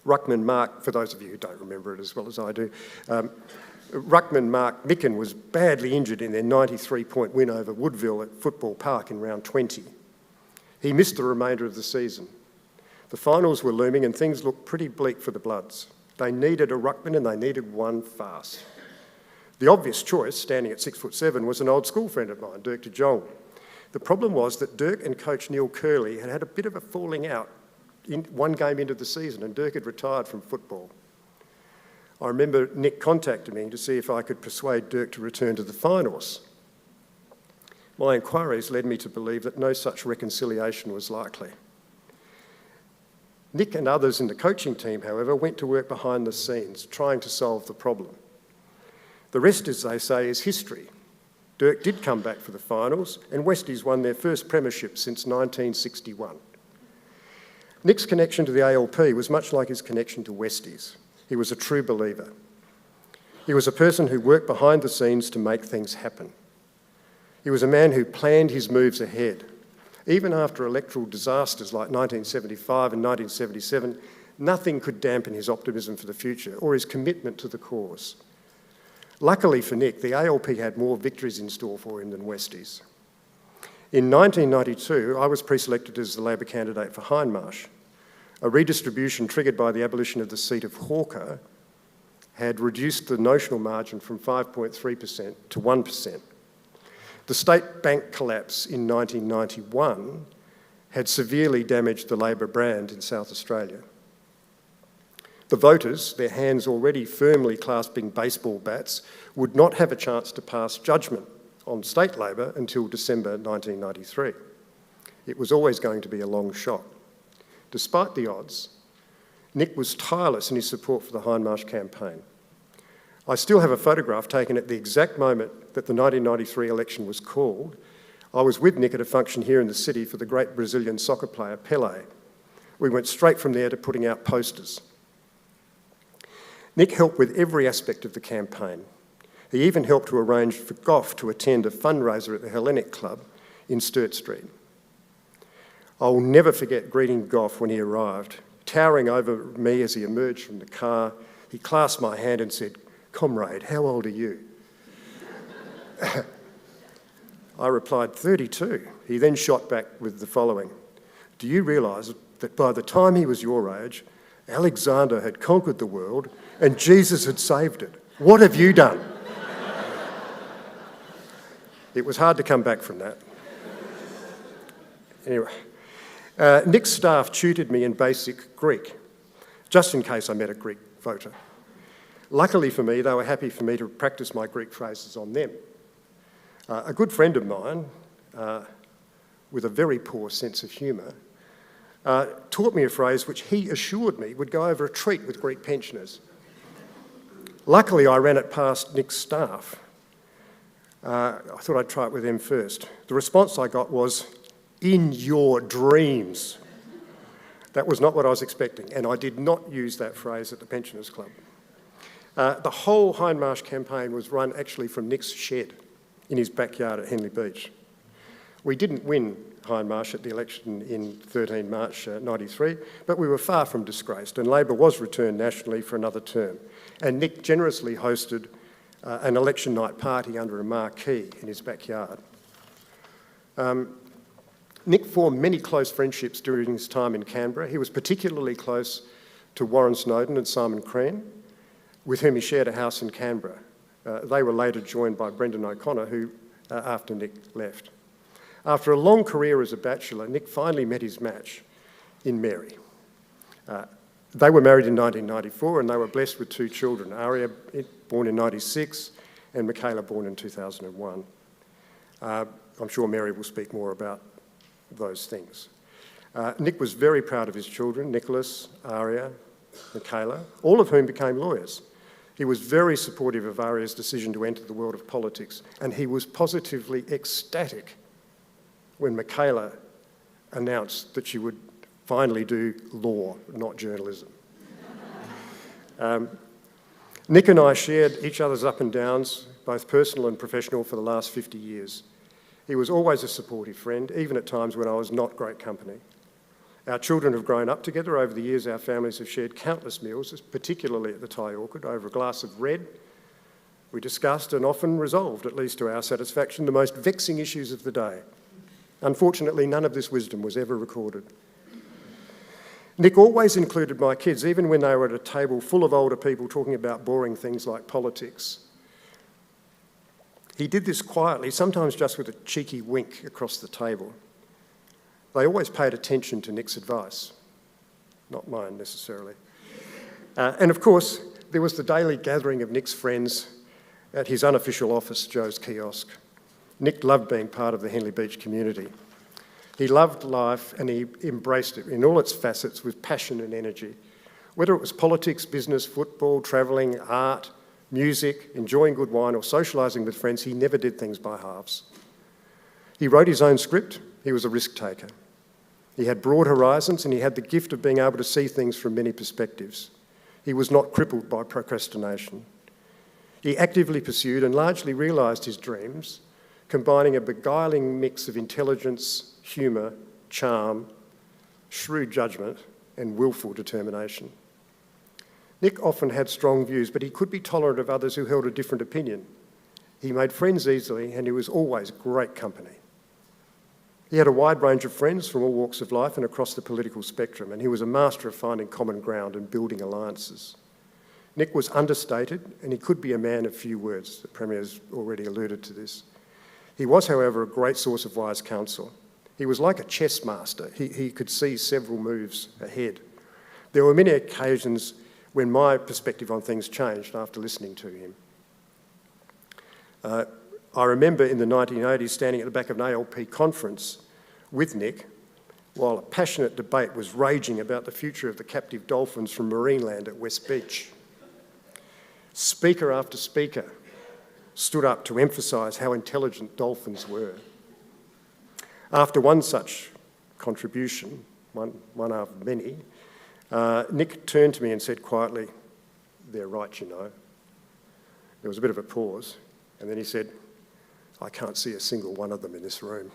Ruckman Mark, for those of you who don't remember it as well as I do, Ruckman Mark Micken was badly injured in their 93-point win over Woodville at Football Park in round 20. He missed the remainder of the season. The finals were looming and things looked pretty bleak for the Bloods. They needed a ruckman and they needed one fast. The obvious choice, standing at 6'7", was an old school friend of mine, Dirk de Jong. The problem was that Dirk and coach Neil Curley had had a bit of a falling out in one game into the season, and Dirk had retired from football. I remember Nick contacted me to see if I could persuade Dirk to return to the finals. My inquiries led me to believe that no such reconciliation was likely. Nick and others in the coaching team, however, went to work behind the scenes, trying to solve the problem. The rest, as they say, is history. Dirk did come back for the finals, and Westies won their first premiership since 1961. Nick's connection to the ALP was much like his connection to Westies. He was a true believer. He was a person who worked behind the scenes to make things happen. He was a man who planned his moves ahead. Even after electoral disasters like 1975 and 1977, nothing could dampen his optimism for the future or his commitment to the cause. Luckily for Nick, the ALP had more victories in store for him than Westies. In 1992, I was pre-selected as the Labor candidate for Hindmarsh. A redistribution triggered by the abolition of the seat of Hawker had reduced the notional margin from 5.3% to 1%. The state bank collapse in 1991 had severely damaged the Labor brand in South Australia. The voters, their hands already firmly clasping baseball bats, would not have a chance to pass judgment on state Labor until December 1993. It was always going to be a long shot. Despite the odds, Nick was tireless in his support for the Hindmarsh campaign. I still have a photograph taken at the exact moment that the 1993 election was called. I was with Nick at a function here in the city for the great Brazilian soccer player Pelé. We went straight from there to putting out posters. Nick helped with every aspect of the campaign. He even helped to arrange for Gough to attend a fundraiser at the Hellenic Club in Sturt Street. I'll never forget greeting Gough when he arrived. Towering over me as he emerged from the car, he clasped my hand and said, "Comrade, how old are you?" I replied, 32. He then shot back with the following: "Do you realise that by the time he was your age, Alexander had conquered the world and Jesus had saved it? What have you done?" It was hard to come back from that. Anyway, Nick's staff tutored me in basic Greek, just in case I met a Greek voter. Luckily for me, they were happy for me to practice my Greek phrases on them. A good friend of mine, with a very poor sense of humour, taught me a phrase which he assured me would go over a treat with Greek pensioners. Luckily, I ran it past Nick's staff. I thought I'd try it with them first. The response I got was, "In your dreams." That was not what I was expecting, and I did not use that phrase at the Pensioners Club. The whole Hindmarsh campaign was run actually from Nick's shed in his backyard at Henley Beach. We didn't win Hindmarsh at the election in 13 March 93, but we were far from disgraced, and Labor was returned nationally for another term. And Nick generously hosted an election night party under a marquee in his backyard. Nick formed many close friendships during his time in Canberra. He was particularly close to Warren Snowden and Simon Crean, with whom he shared a house in Canberra. They were later joined by Brendan O'Connor, who after Nick left. After a long career as a bachelor, Nick finally met his match in Mary. They were married in 1994 and they were blessed with 2 children, Aria, born in 96, and Michaela, born in 2001. I'm sure Mary will speak more about those things. Nick was very proud of his children, Nicholas, Aria, Michaela, all of whom became lawyers. He was very supportive of Aria's decision to enter the world of politics, and he was positively ecstatic when Michaela announced that she would finally do law, not journalism. Nick and I shared each other's up and downs, both personal and professional, for the last 50 years. He was always a supportive friend, even at times when I was not great company. Our children have grown up together. Over the years, our families have shared countless meals, particularly at the Thai Orchid, over a glass of red. We discussed and often resolved, at least to our satisfaction, the most vexing issues of the day. Unfortunately, none of this wisdom was ever recorded. Nick always included my kids, even when they were at a table full of older people talking about boring things like politics. He did this quietly, sometimes just with a cheeky wink across the table. They always paid attention to Nick's advice, not mine necessarily. And of course, there was the daily gathering of Nick's friends at his unofficial office, Joe's Kiosk. Nick loved being part of the Henley Beach community. He loved life and he embraced it in all its facets with passion and energy. Whether it was politics, business, football, travelling, art, music, enjoying good wine or socialising with friends, he never did things by halves. He wrote his own script. He was a risk taker. He had broad horizons and he had the gift of being able to see things from many perspectives. He was not crippled by procrastination. He actively pursued and largely realised his dreams, combining a beguiling mix of intelligence, humour, charm, shrewd judgment and willful determination. Nick often had strong views, but he could be tolerant of others who held a different opinion. He made friends easily and he was always great company. He had a wide range of friends from all walks of life and across the political spectrum, and he was a master of finding common ground and building alliances. Nick was understated and he could be a man of few words. The Premier's already alluded to this. He was, however, a great source of wise counsel. He was like a chess master. He could see several moves ahead. There were many occasions when my perspective on things changed after listening to him. I remember in the 1980s standing at the back of an ALP conference with Nick while a passionate debate was raging about the future of the captive dolphins from Marineland at West Beach. Speaker after speaker stood up to emphasise how intelligent dolphins were. After one such contribution, one of many, Nick turned to me and said quietly, "They're right, you know." There was a bit of a pause, and then he said, "I can't see a single one of them in this room."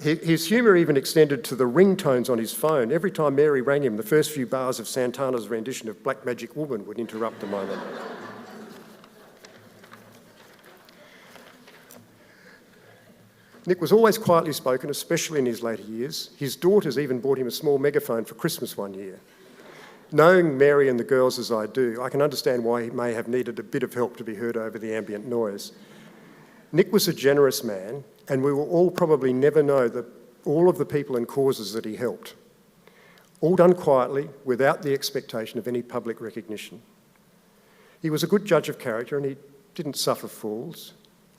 His humour even extended to the ringtones on his phone. Every time Mary rang him, the first few bars of Santana's rendition of Black Magic Woman would interrupt the moment. Nick was always quietly spoken, especially in his later years. His daughters even bought him a small megaphone for Christmas one year. Knowing Mary and the girls as I do, I can understand why he may have needed a bit of help to be heard over the ambient noise. Nick was a generous man, and we will all probably never know all of the people and causes that he helped. All done quietly, without the expectation of any public recognition. He was a good judge of character, and he didn't suffer fools,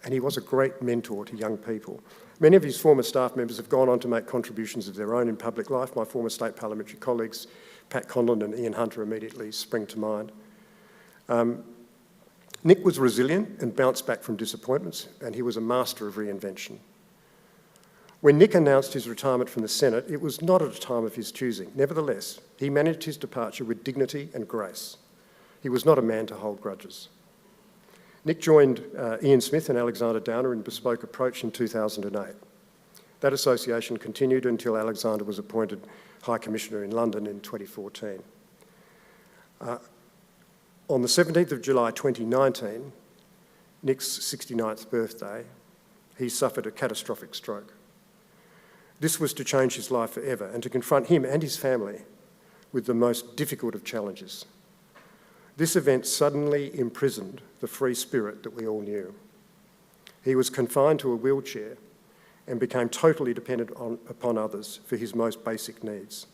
and he was a great mentor to young people. Many of his former staff members have gone on to make contributions of their own in public life. My former state parliamentary colleagues, Pat Conlon and Ian Hunter, immediately spring to mind. Nick was resilient and bounced back from disappointments, and he was a master of reinvention. When Nick announced his retirement from the Senate, it was not at a time of his choosing. Nevertheless, he managed his departure with dignity and grace. He was not a man to hold grudges. Nick joined Ian Smith and Alexander Downer in Bespoke Approach in 2008. That association continued until Alexander was appointed High Commissioner in London in 2014. On the 17th of July 2019, Nick's 69th birthday, he suffered a catastrophic stroke. This was to change his life forever and to confront him and his family with the most difficult of challenges. This event suddenly imprisoned the free spirit that we all knew. He was confined to a wheelchair and became totally dependent upon others for his most basic needs.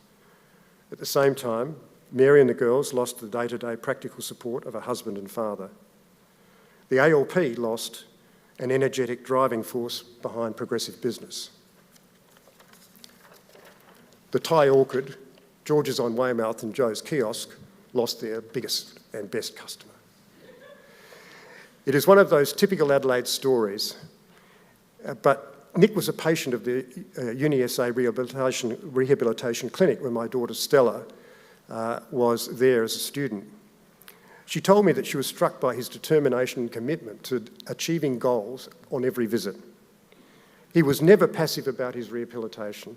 At the same time, Mary and the girls lost the day-to-day practical support of a husband and father. The ALP lost an energetic driving force behind progressive business. The Thai Orchid, George's on Weymouth and Joe's Kiosk lost their biggest and best customer. It is one of those typical Adelaide stories, but Nick was a patient of the UniSA rehabilitation clinic when my daughter Stella was there as a student. She told me that she was struck by his determination and commitment to achieving goals on every visit. He was never passive about his rehabilitation.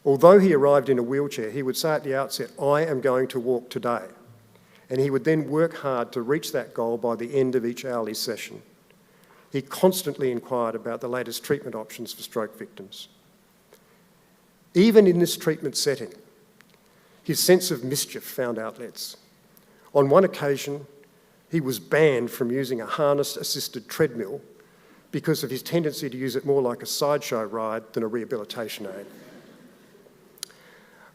Although he arrived in a wheelchair, he would say at the outset, "I am going to walk today." And he would then work hard to reach that goal by the end of each hourly session. He constantly inquired about the latest treatment options for stroke victims. Even in this treatment setting, his sense of mischief found outlets. On one occasion, he was banned from using a harness-assisted treadmill because of his tendency to use it more like a sideshow ride than a rehabilitation aid.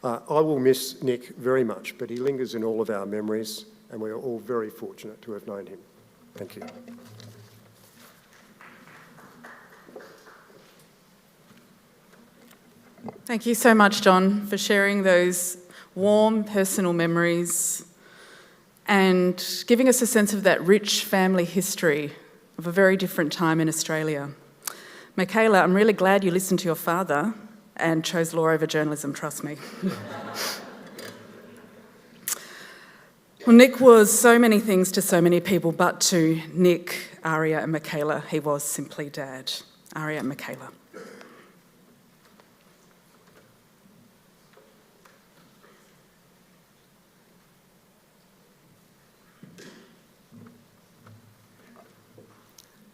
I will miss Nick very much, but he lingers in all of our memories, and we are all very fortunate to have known him. Thank you. Thank you so much, John, for sharing those warm personal memories and giving us a sense of that rich family history of a very different time in Australia. Michaela, I'm really glad you listened to your father and chose law over journalism, trust me. Well, Nick was so many things to so many people, but to Nick, Aria and Michaela, he was simply Dad. Aria and Michaela.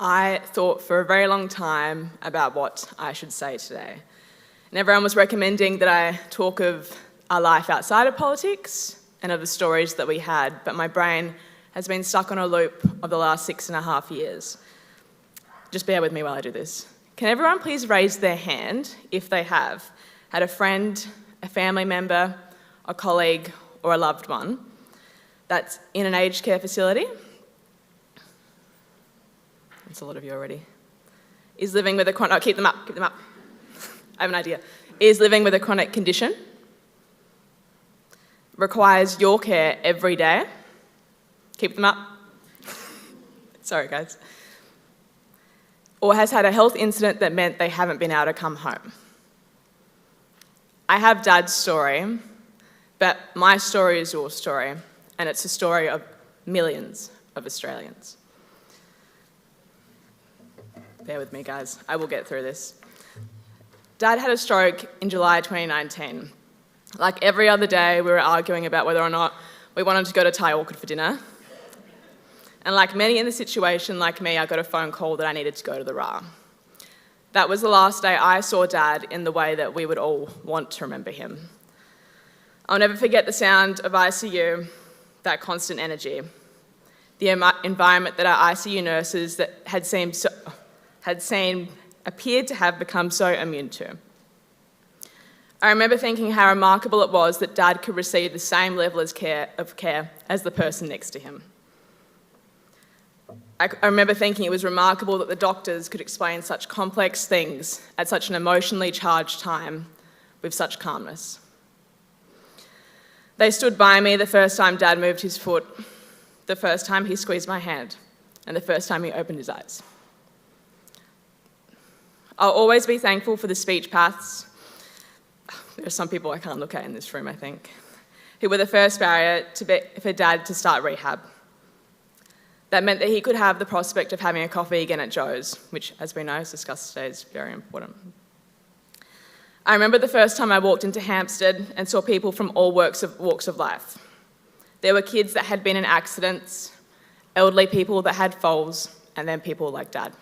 I thought for a very long time about what I should say today. And everyone was recommending that I talk of our life outside of politics and of the stories that we had, but my brain has been stuck on a loop of the last 6.5 years. Just bear with me while I do this. Can everyone please raise their hand if they have had a friend, a family member, a colleague, or a loved one that's in an aged care facility? That's a lot of you already. Is living with a chronic... Oh, keep them up. I have an idea. Is living with a chronic condition. Requires your care every day. Keep them up. Sorry, guys. Or has had a health incident that meant they haven't been able to come home. I have Dad's story, but my story is your story, and it's the story of millions of Australians. Bear with me, guys. I will get through this. Dad had a stroke in July 2019. Like every other day, we were arguing about whether or not we wanted to go to Thai Orchid for dinner. And like many in the situation, like me, I got a phone call that I needed to go to the RA. That was the last day I saw Dad in the way that we would all want to remember him. I'll never forget the sound of ICU, that constant energy, the environment that our ICU nurses that appeared to have become so immune to. I remember thinking how remarkable it was that Dad could receive the same level of care as the person next to him. I remember thinking it was remarkable that the doctors could explain such complex things at such an emotionally charged time with such calmness. They stood by me the first time Dad moved his foot, the first time he squeezed my hand, and the first time he opened his eyes. I'll always be thankful for the speech paths. There are some people I can't look at in this room, I think, who were the first barrier for Dad to start rehab. That meant that he could have the prospect of having a coffee again at Joe's, which, as we know, as discussed today, is very important. I remember the first time I walked into Hampstead and saw people from all walks of life. There were kids that had been in accidents, elderly people that had falls, and then people like Dad.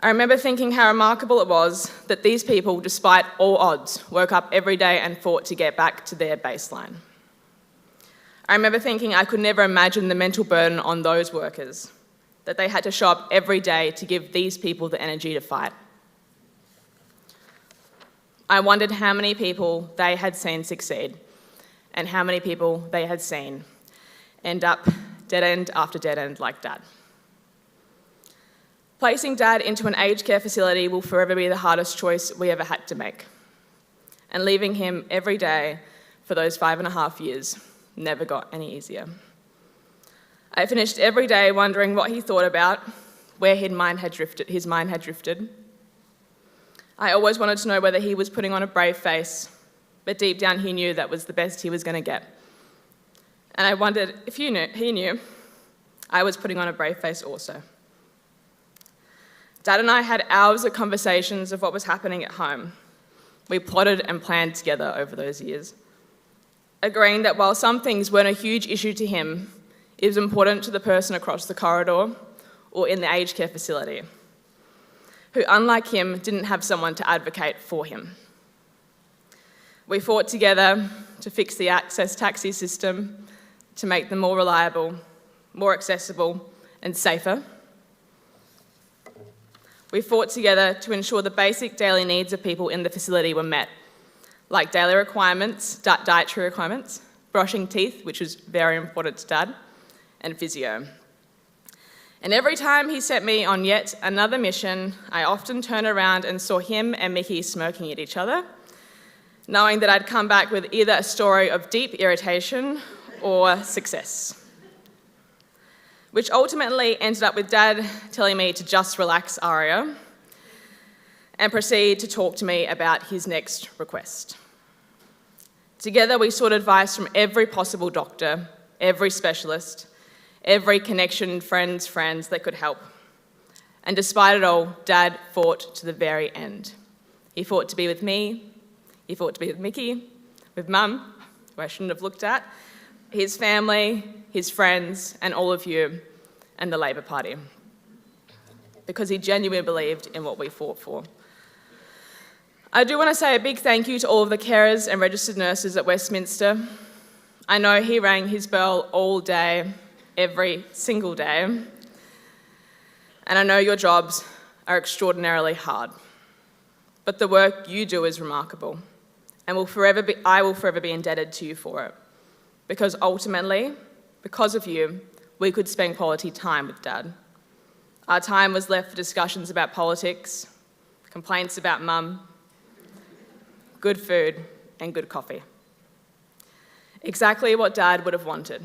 I remember thinking how remarkable it was that these people, despite all odds, woke up every day and fought to get back to their baseline. I remember thinking I could never imagine the mental burden on those workers, that they had to show up every day to give these people the energy to fight. I wondered how many people they had seen succeed and how many people they had seen end up dead end after dead end like Dad. Placing Dad into an aged care facility will forever be the hardest choice we ever had to make. And leaving him every day for those 5.5 years never got any easier. I finished every day wondering what he thought about, where his mind had drifted. I always wanted to know whether he was putting on a brave face, but deep down he knew that was the best he was going to get. And I wondered if he knew I was putting on a brave face also. Dad and I had hours of conversations of what was happening at home. We plotted and planned together over those years, agreeing that while some things weren't a huge issue to him, it was important to the person across the corridor or in the aged care facility, who, unlike him, didn't have someone to advocate for him. We fought together to fix the access taxi system, to make them more reliable, more accessible, and safer. We fought together to ensure the basic daily needs of people in the facility were met, like daily requirements, dietary requirements, brushing teeth, which was very important to Dad, and physio. And every time he sent me on yet another mission, I often turned around and saw him and Mickey smirking at each other, knowing that I'd come back with either a story of deep irritation or success, which ultimately ended up with Dad telling me to just relax, Aria, and proceed to talk to me about his next request. Together, we sought advice from every possible doctor, every specialist, every connection, friends that could help. And despite it all, Dad fought to the very end. He fought to be with me, he fought to be with Mickey, with Mum, who I shouldn't have looked at, his family, his friends, and all of you, and the Labor Party, because he genuinely believed in what we fought for. I do want to say a big thank you to all of the carers and registered nurses at Westminster. I know he rang his bell all day, every single day. And I know your jobs are extraordinarily hard. But the work you do is remarkable, and I will forever be indebted to you for it. Because ultimately, because of you, we could spend quality time with Dad. Our time was left for discussions about politics, complaints about Mum, good food, and good coffee. Exactly what Dad would have wanted.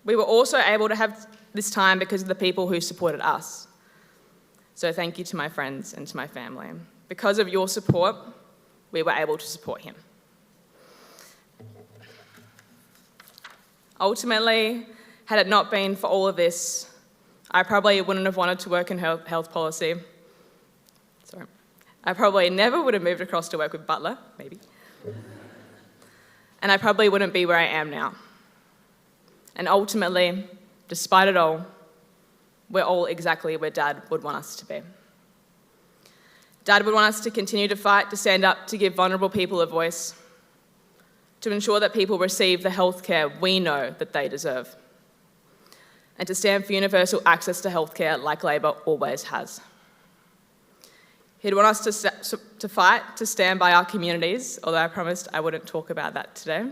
We were also able to have this time because of the people who supported us. So thank you to my friends and to my family. Because of your support, we were able to support him. Ultimately, had it not been for all of this, I probably wouldn't have wanted to work in health policy. Sorry. I probably never would have moved across to work with Butler, maybe. And I probably wouldn't be where I am now. And ultimately, despite it all, we're all exactly where Dad would want us to be. Dad would want us to continue to fight, to stand up, to give vulnerable people a voice, to ensure that people receive the healthcare we know that they deserve, and to stand for universal access to healthcare like Labor always has. He'd want us to fight, to stand by our communities, although I promised I wouldn't talk about that today.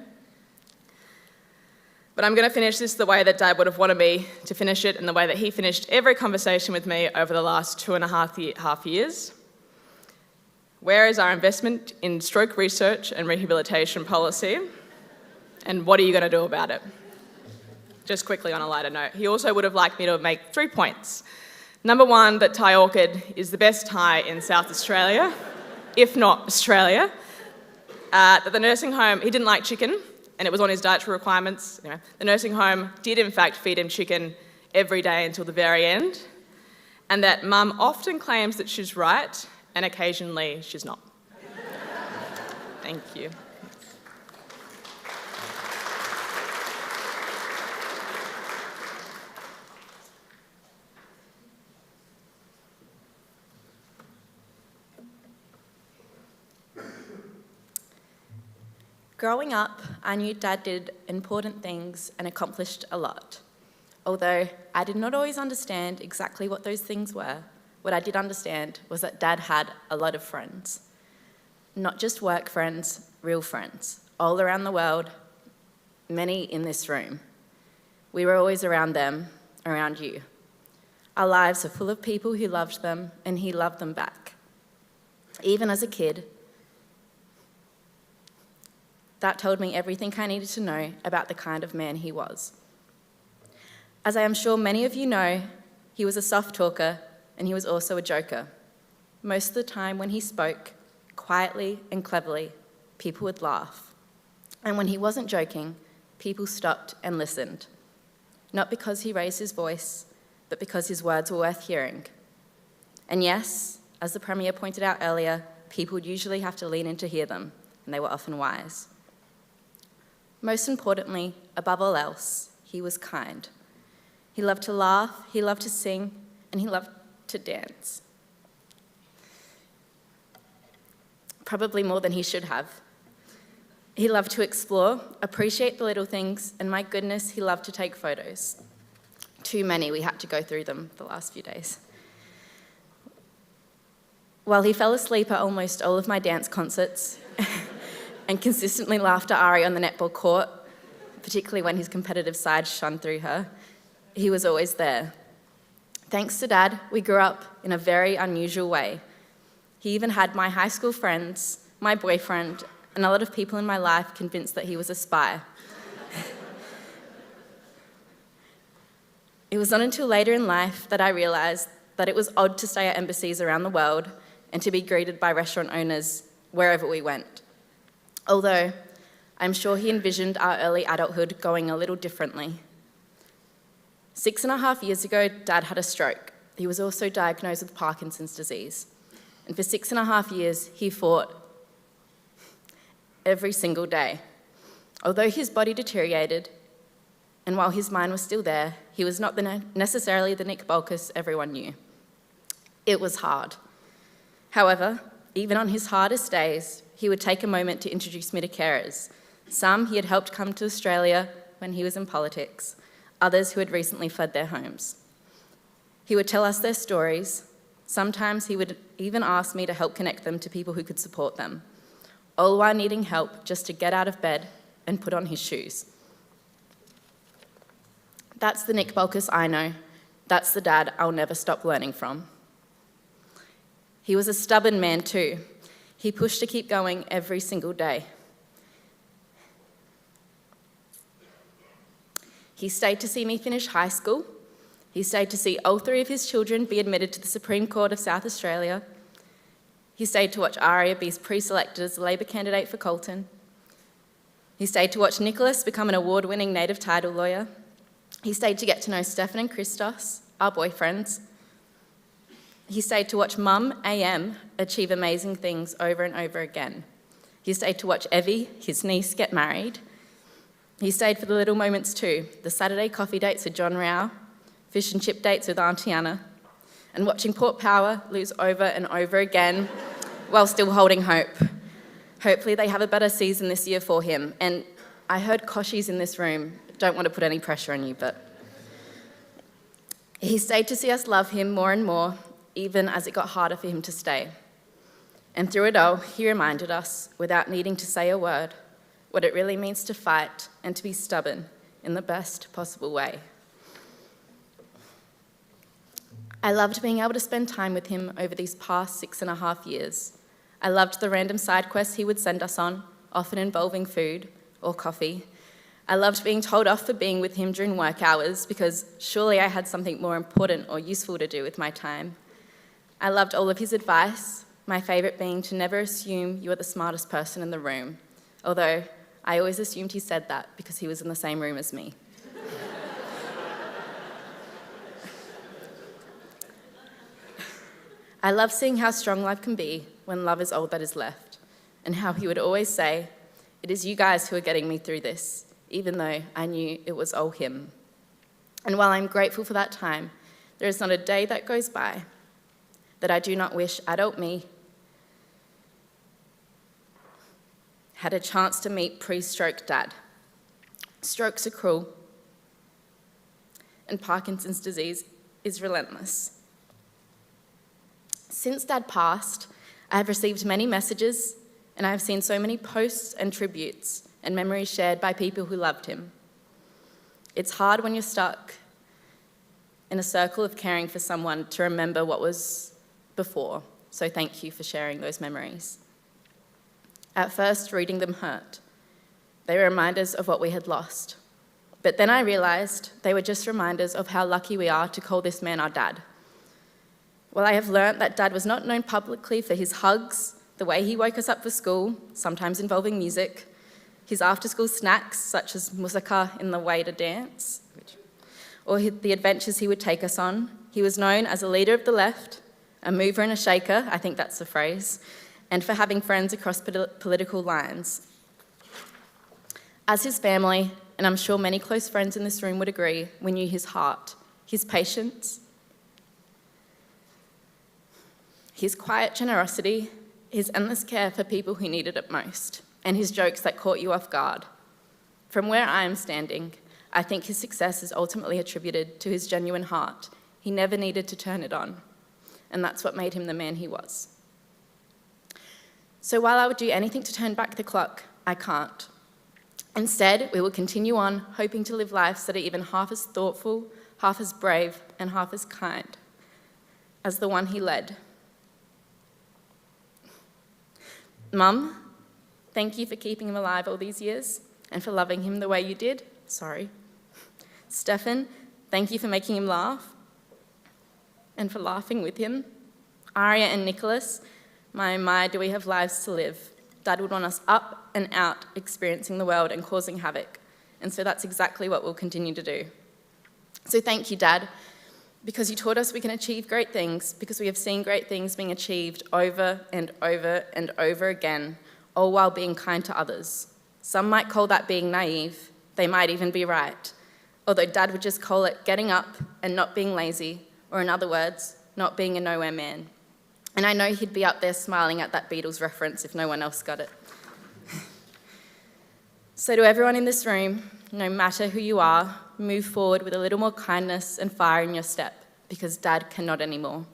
But I'm going to finish this the way that Dad would have wanted me to finish it, and the way that he finished every conversation with me over the last 2.5 years. Where is our investment in stroke research and rehabilitation policy? And what are you going to do about it? Just quickly on a lighter note, he also would have liked me to make 3 points. Number one, that Thai orchid is the best Thai in South Australia, if not Australia. That the nursing home, he didn't like chicken, and it was on his dietary requirements. Anyway, the nursing home did in fact feed him chicken every day until the very end, and that Mum often claims that she's right, and occasionally she's not. Thank you. Growing up, I knew Dad did important things and accomplished a lot. Although I did not always understand exactly what those things were, what I did understand was that Dad had a lot of friends. Not just work friends, real friends, all around the world, many in this room. We were always around them, around you. Our lives are full of people who loved them, and he loved them back. Even as a kid, that told me everything I needed to know about the kind of man he was. As I am sure many of you know, he was a soft talker, and he was also a joker. Most of the time when he spoke, quietly and cleverly, people would laugh. And when he wasn't joking, people stopped and listened. Not because he raised his voice, but because his words were worth hearing. And yes, as the Premier pointed out earlier, people would usually have to lean in to hear them, and they were often wise. Most importantly, above all else, he was kind. He loved to laugh, he loved to sing, and he loved to dance. Probably more than he should have. He loved to explore, appreciate the little things, and my goodness, he loved to take photos. Too many, we had to go through them the last few days. While he fell asleep at almost all of my dance concerts and consistently laughed at Ari on the netball court, particularly when his competitive side shone through her, he was always there. Thanks to Dad, we grew up in a very unusual way. He even had my high school friends, my boyfriend, and a lot of people in my life convinced that he was a spy. It was not until later in life that I realised that it was odd to stay at embassies around the world and to be greeted by restaurant owners wherever we went. Although I'm sure he envisioned our early adulthood going a little differently. 6.5 years ago, Dad had a stroke. He was also diagnosed with Parkinson's disease. And for 6.5 years, he fought every single day. Although his body deteriorated, and while his mind was still there, he was not necessarily the Nick Bolkus everyone knew. It was hard. However, even on his hardest days, he would take a moment to introduce me to carers. Some he had helped come to Australia when he was in politics, others who had recently fled their homes. He would tell us their stories. Sometimes he would even ask me to help connect them to people who could support them, all while needing help just to get out of bed and put on his shoes. That's the Nick Bolkus I know. That's the dad I'll never stop learning from. He was a stubborn man too. He pushed to keep going every single day. He stayed to see me finish high school. He stayed to see all 3 of his children be admitted to the Supreme Court of South Australia. He stayed to watch Aria be pre-selected as the Labor candidate for Colton. He stayed to watch Nicholas become an award-winning native title lawyer. He stayed to get to know Stefan and Christos, our boyfriends. He stayed to watch Mum, AM, achieve amazing things over and over again. He stayed to watch Evie, his niece, get married. He stayed for the little moments too, the Saturday coffee dates with John Rao, fish and chip dates with Auntie Anna, and watching Port Power lose over and over again while still holding hope. Hopefully they have a better season this year for him. And I heard Koshi's in this room. Don't want to put any pressure on you, but he stayed to see us love him more and more, even as it got harder for him to stay. And through it all, he reminded us, without needing to say a word, what it really means to fight and to be stubborn in the best possible way. I loved being able to spend time with him over these past 6.5 years. I loved the random side quests he would send us on, often involving food or coffee. I loved being told off for being with him during work hours because surely I had something more important or useful to do with my time. I loved all of his advice, my favourite being to never assume you are the smartest person in the room, although I always assumed he said that because he was in the same room as me. I love seeing how strong life can be when love is all that is left, and how he would always say, "It is you guys who are getting me through this," even though I knew it was all him. And while I'm grateful for that time, there is not a day that goes by that I do not wish adult me had a chance to meet pre-stroke dad. Strokes are cruel, and Parkinson's disease is relentless. Since Dad passed, I have received many messages, and I have seen so many posts and tributes and memories shared by people who loved him. It's hard when you're stuck in a circle of caring for someone to remember what was before, so thank you for sharing those memories. At first, reading them hurt. They were reminders of what we had lost. But then I realised they were just reminders of how lucky we are to call this man our dad. Well, I have learnt that Dad was not known publicly for his hugs, the way he woke us up for school, sometimes involving music, his after-school snacks, such as musaka in the way to dance, or the adventures he would take us on. He was known as a leader of the left, a mover and a shaker, I think that's the phrase, and for having friends across political lines. As his family, and I'm sure many close friends in this room would agree, we knew his heart, his patience, his quiet generosity, his endless care for people who needed it most, and his jokes that caught you off guard. From where I am standing, I think his success is ultimately attributed to his genuine heart. He never needed to turn it on, and that's what made him the man he was. So while I would do anything to turn back the clock, I can't. Instead, we will continue on, hoping to live lives that are even half as thoughtful, half as brave, and half as kind as the one he led. Mum, thank you for keeping him alive all these years and for loving him the way you did. Sorry. Stefan, thank you for making him laugh and for laughing with him. Aria and Nicholas, my, do we have lives to live. Dad would want us up and out, experiencing the world and causing havoc. And so that's exactly what we'll continue to do. So thank you, Dad, because you taught us we can achieve great things, because we have seen great things being achieved over and over and over again, all while being kind to others. Some might call that being naive. They might even be right. Although Dad would just call it getting up and not being lazy, or in other words, not being a nowhere man. And I know he'd be up there smiling at that Beatles reference if no one else got it. So to everyone in this room, no matter who you are, move forward with a little more kindness and fire in your step, because Dad cannot anymore.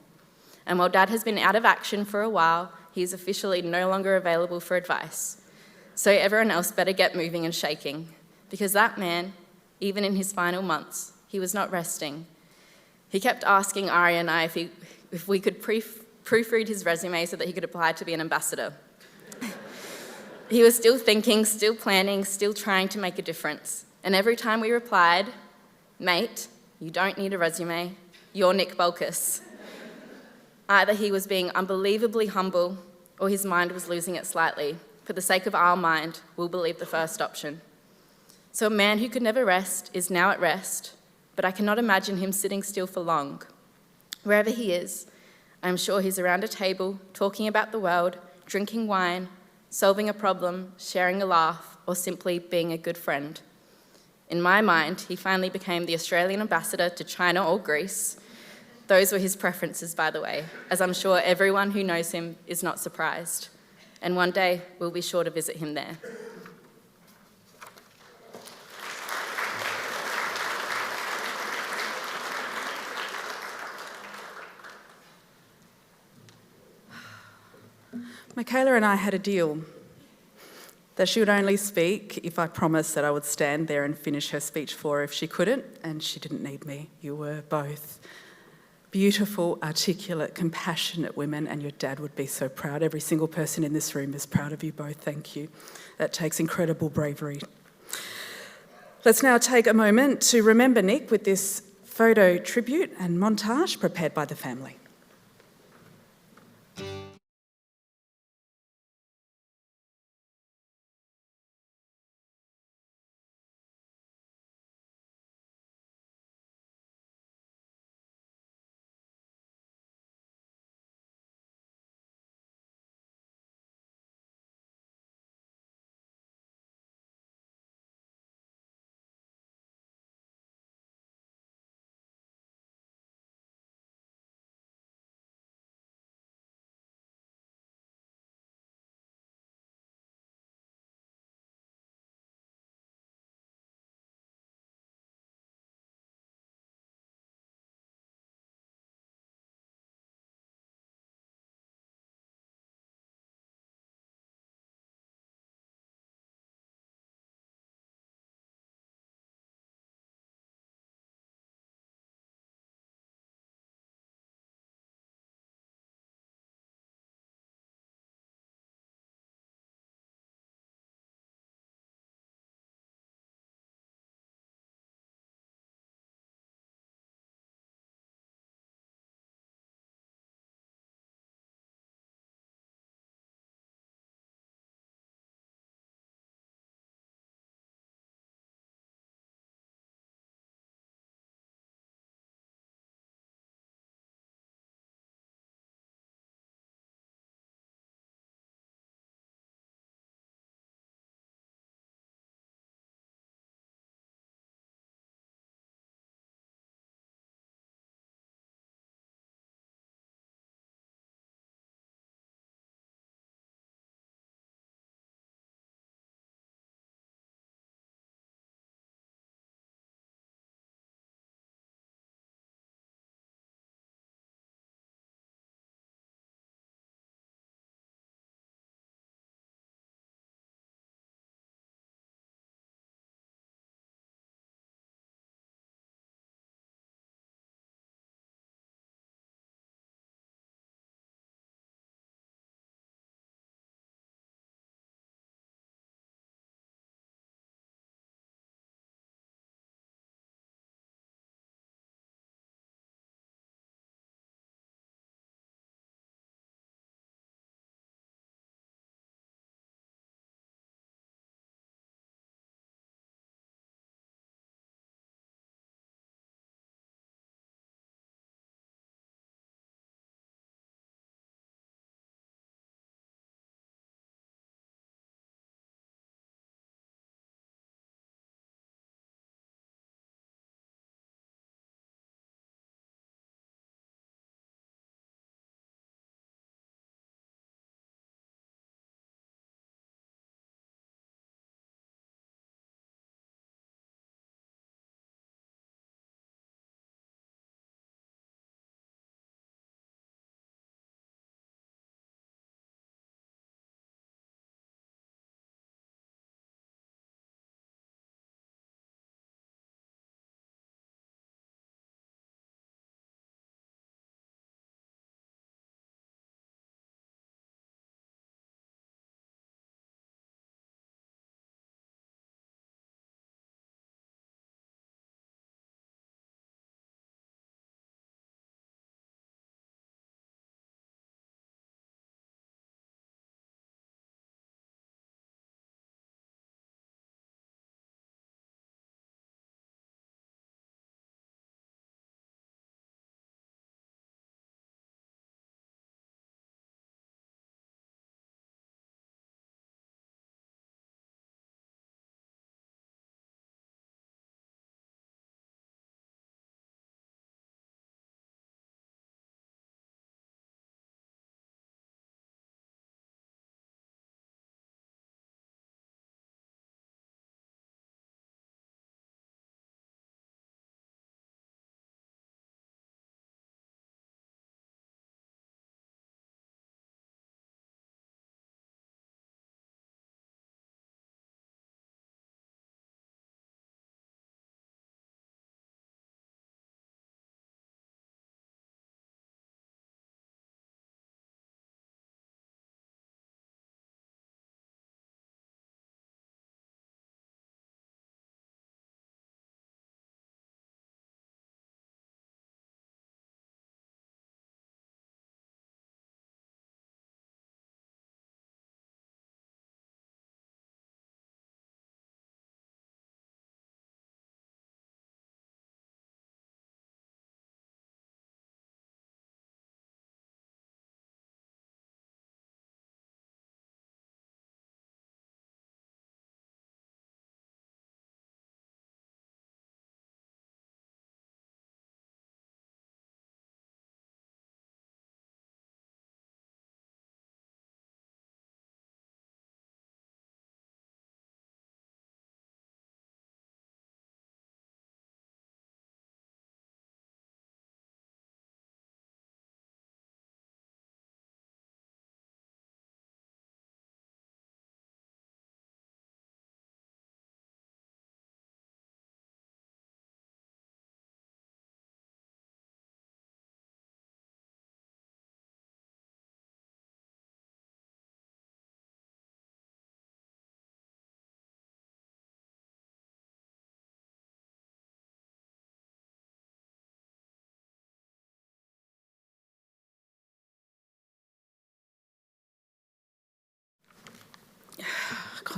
And while Dad has been out of action for a while, he is officially no longer available for advice. So everyone else better get moving and shaking, because that man, even in his final months, he was not resting. He kept asking Ari and I if we could proofread his resume so that he could apply to be an ambassador. He was still thinking, still planning, still trying to make a difference. And every time we replied, "Mate, you don't need a resume, you're Nick Bolkus," either he was being unbelievably humble or his mind was losing it slightly. For the sake of our mind, we'll believe the first option. So a man who could never rest is now at rest, but I cannot imagine him sitting still for long. Wherever he is, I'm sure he's around a table, talking about the world, drinking wine, solving a problem, sharing a laugh, or simply being a good friend. In my mind, he finally became the Australian ambassador to China or Greece. Those were his preferences, by the way, as I'm sure everyone who knows him is not surprised. And one day, we'll be sure to visit him there. Michaela and I had a deal that she would only speak if I promised that I would stand there and finish her speech for her if she couldn't, and she didn't need me. You were both beautiful, articulate, compassionate women, and your dad would be so proud. Every single person in this room is proud of you both. Thank you. That takes incredible bravery. Let's now take a moment to remember Nick with this photo tribute and montage prepared by the family.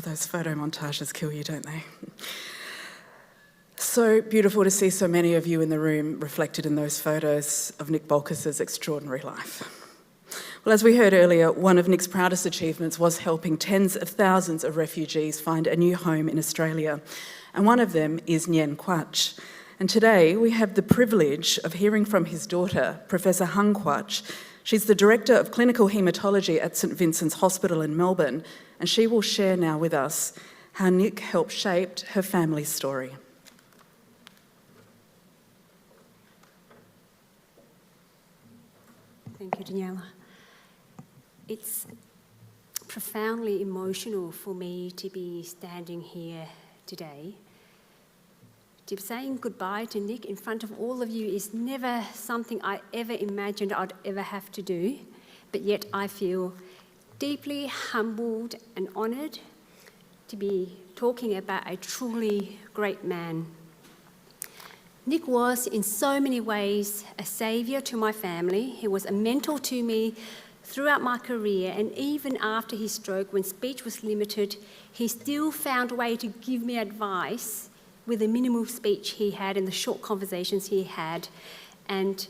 those photo montages kill you, don't they? So beautiful to see so many of you in the room reflected in those photos of Nick Bolkus's extraordinary life. Well, as we heard earlier, one of Nick's proudest achievements was helping tens of thousands of refugees find a new home in Australia, and one of them is Nguyen Quach. And today we have the privilege of hearing from his daughter, Professor Hung Quach. She's the Director of Clinical Haematology at St Vincent's Hospital in Melbourne, and she will share now with us how Nick helped shape her family's story. Thank you, Daniela. It's profoundly emotional for me to be standing here today. To be saying goodbye to Nick in front of all of you is never something I ever imagined I'd ever have to do, but yet I feel deeply humbled and honoured to be talking about a truly great man. Nick was, in so many ways, a saviour to my family. He was a mentor to me throughout my career, and even after his stroke, when speech was limited, he still found a way to give me advice with the minimal speech he had and the short conversations he had, and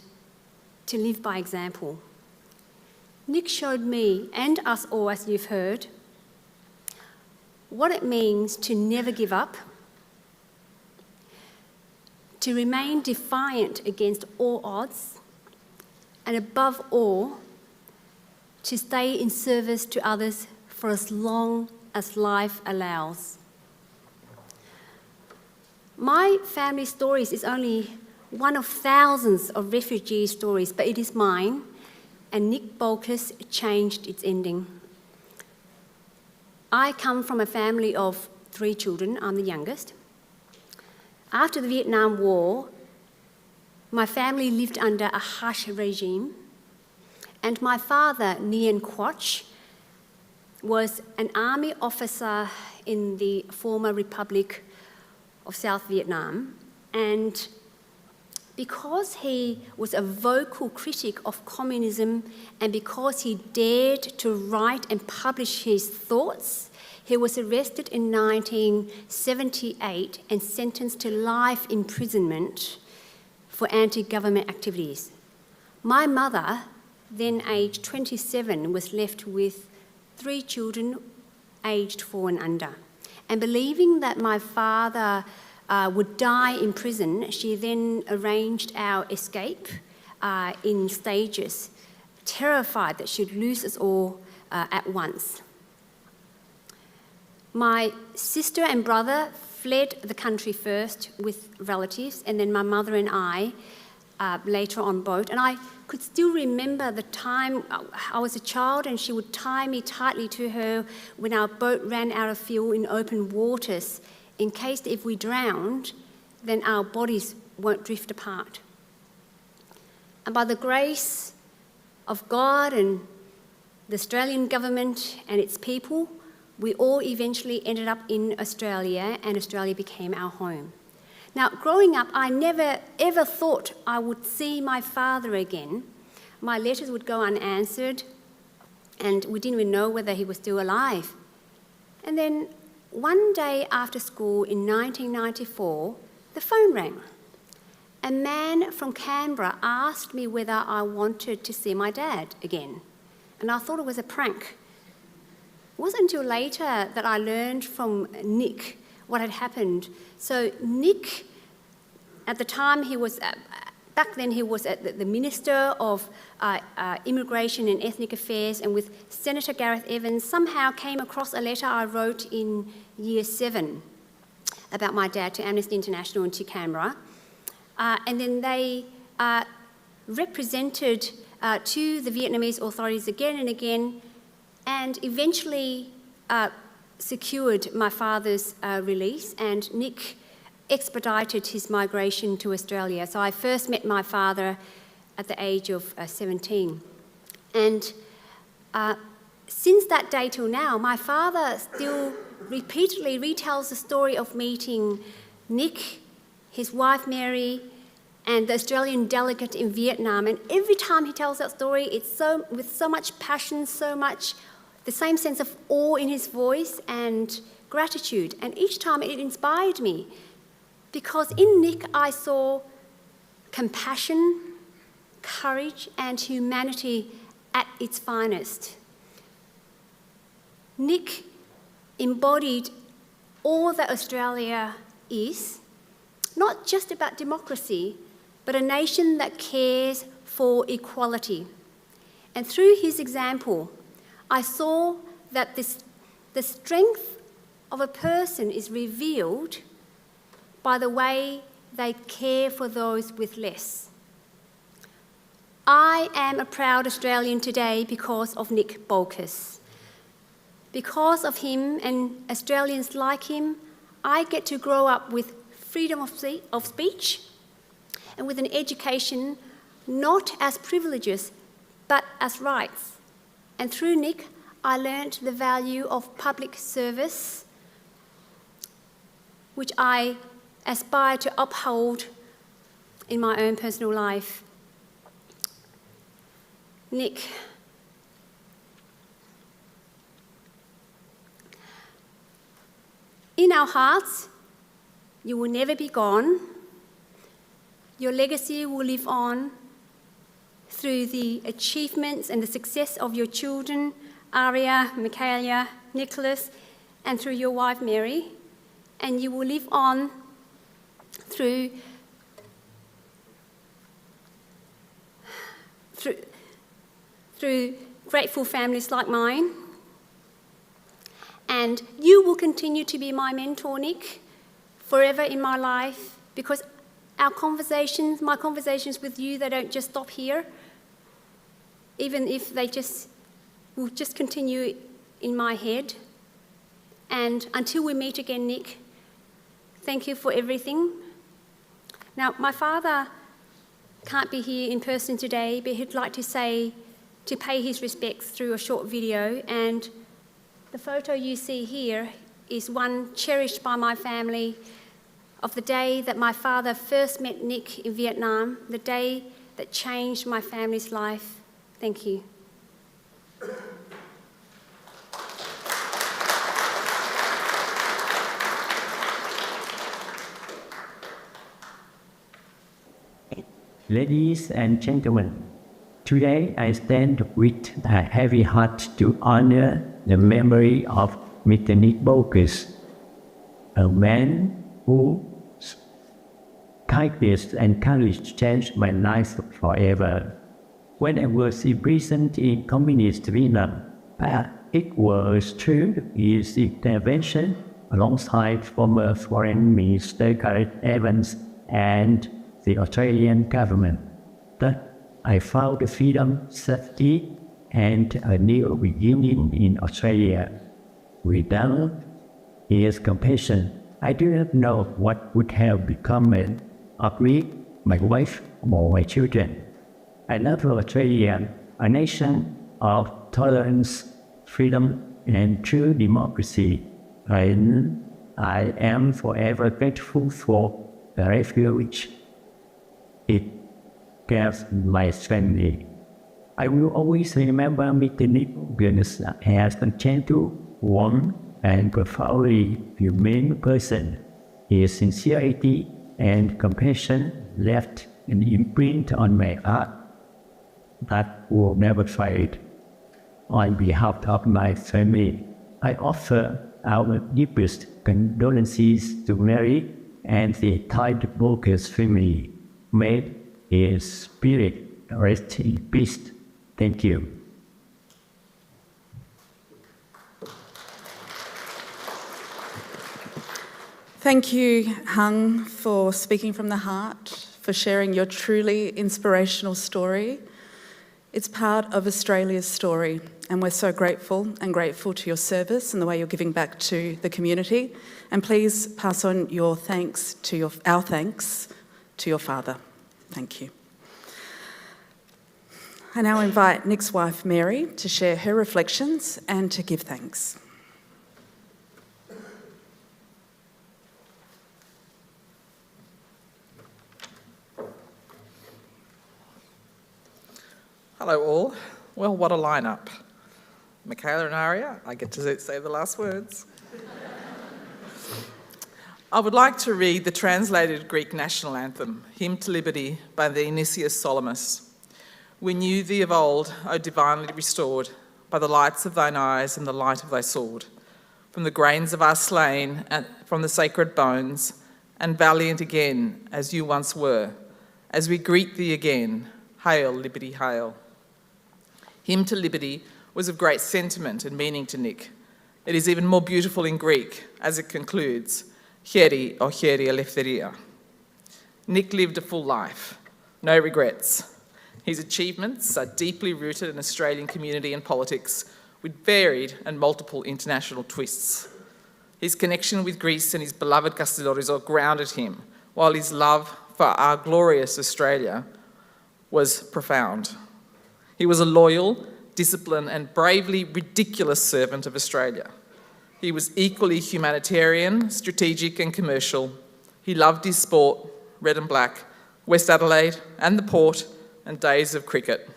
to live by example. Nick showed me, and us all, as you've heard, what it means to never give up, to remain defiant against all odds, and above all, to stay in service to others for as long as life allows. My family stories is only one of thousands of refugee stories, but it is mine, and Nick Bolkus changed its ending. I come from a family of 3 children. I'm the youngest. After the Vietnam War, my family lived under a harsh regime, and my father, Nguyen Quach, was an army officer in the former Republic of South Vietnam, and because he was a vocal critic of communism and because he dared to write and publish his thoughts, he was arrested in 1978 and sentenced to life imprisonment for anti-government activities. My mother, then aged 27, was left with 3 children aged 4 and under. And believing that my father would die in prison, she then arranged our escape in stages, terrified that she'd lose us all at once. My sister and brother fled the country first with relatives, and then my mother and I later on boat. And I could still remember the time I was a child, and she would tie me tightly to her when our boat ran out of fuel in open waters, in case if we drowned, then our bodies won't drift apart. And by the grace of God and the Australian government and its people, we all eventually ended up in Australia, and Australia became our home. Now, growing up, I never ever thought I would see my father again. My letters would go unanswered, and we didn't even know whether he was still alive. And then one day after school in 1994, the phone rang. A man from Canberra asked me whether I wanted to see my dad again, and I thought it was a prank. It wasn't until later that I learned from Nick what had happened. So Nick, at the time he was, back then he was the Minister of Immigration and Ethnic Affairs, and with Senator Gareth Evans, somehow came across a letter I wrote in Year 7 about my dad to Amnesty International and to Canberra. And then they represented to the Vietnamese authorities again and again, and eventually secured my father's release, and Nick expedited his migration to Australia. So I first met my father at the age of 17. And since that day till now, my father still repeatedly retells the story of meeting Nick, his wife Mary, and the Australian delegate in Vietnam. And every time he tells that story, it's with so much passion, so much the same sense of awe in his voice and gratitude, and each time it inspired me because in Nick I saw compassion, courage, and humanity at its finest. Nick embodied all that Australia is, not just about democracy, but a nation that cares for equality. And through his example, I saw that the strength of a person is revealed by the way they care for those with less. I am a proud Australian today because of Nick Bolkus. Because of him and Australians like him, I get to grow up with freedom of speech and with an education not as privileges but as rights. And through Nick, I learnt the value of public service, which I aspire to uphold in my own personal life. Nick, in our hearts, you will never be gone. Your legacy will live on through the achievements and the success of your children, Aria, Michaela, Nicholas, and through your wife, Mary. And you will live on through grateful families like mine. And you will continue to be my mentor, Nick, forever in my life, because my conversations with you, they don't just stop here, even if they will just continue in my head. And until we meet again, Nick, thank you for everything. Now, my father can't be here in person today, but he'd like to pay his respects through a short video, and the photo you see here is one cherished by my family of the day that my father first met Nick in Vietnam, the day that changed my family's life. Thank you. Ladies and gentlemen, today I stand with a heavy heart to honor the memory of Mr. Nick Bolkus, a man whose kindness and courage changed my life forever. When I was imprisoned in communist Vietnam, it was through his intervention alongside former Foreign Minister Gareth Evans and the Australian government that I found freedom, safety, and a new beginning in Australia. Without his compassion, I do not know what would have become of me, my wife, or my children. I love Australia, a nation of tolerance, freedom, and true democracy. And I am forever grateful for the refuge it gave my family. I will always remember Mr. Nick Bolkus as a gentle, warm, and profoundly humane person. His sincerity and compassion left an imprint on my heart that will never fade. On behalf of my family, I offer our deepest condolences to Mary and the entire Bolkus family. May his spirit rest in peace. Thank you. Thank you, Hung, for speaking from the heart, for sharing your truly inspirational story. It's part of Australia's story, and we're so grateful to your service and the way you're giving back to the community. And please pass on our thanks to your father. Thank you. I now invite Nick's wife, Mary, to share her reflections and to give thanks. Hello all. Well, what a lineup. Michaela and Aria, I get to say the last words. I would like to read the translated Greek national anthem, Hymn to Liberty by the Dionysius Solemnus. We knew thee of old, O divinely restored, by the lights of thine eyes and the light of thy sword. From the grains of our slain and from the sacred bones, and valiant again as you once were, as we greet thee again, hail, liberty, hail. Hymn to Liberty was of great sentiment and meaning to Nick. It is even more beautiful in Greek, as it concludes, Χέρι ο χέρι ελευθερία. Nick lived a full life, no regrets. His achievements are deeply rooted in Australian community and politics, with varied and multiple international twists. His connection with Greece and his beloved Castellorizo grounded him, while his love for our glorious Australia was profound. He was a loyal, disciplined and bravely ridiculous servant of Australia. He was equally humanitarian, strategic and commercial. He loved his sport, red and black, West Adelaide and the Port and days of cricket.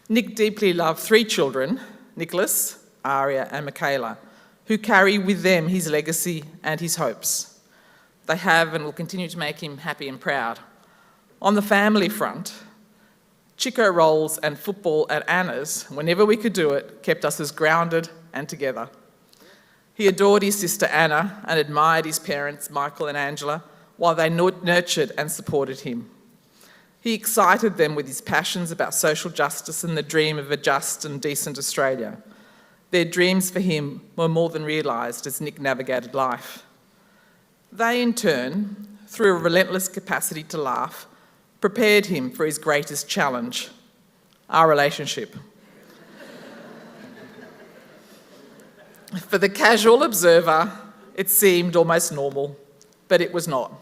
Nick deeply loved 3 children, Nicholas, Aria and Michaela, who carry with them his legacy and his hopes. They have and will continue to make him happy and proud. On the family front, Chico rolls and football at Anna's, whenever we could do it, kept us as grounded and together. He adored his sister Anna and admired his parents, Michael and Angela, while they nurtured and supported him. He excited them with his passions about social justice and the dream of a just and decent Australia. Their dreams for him were more than realised as Nick navigated life. They, in turn, through a relentless capacity to laugh, prepared him for his greatest challenge, our relationship. For the casual observer, it seemed almost normal, but it was not.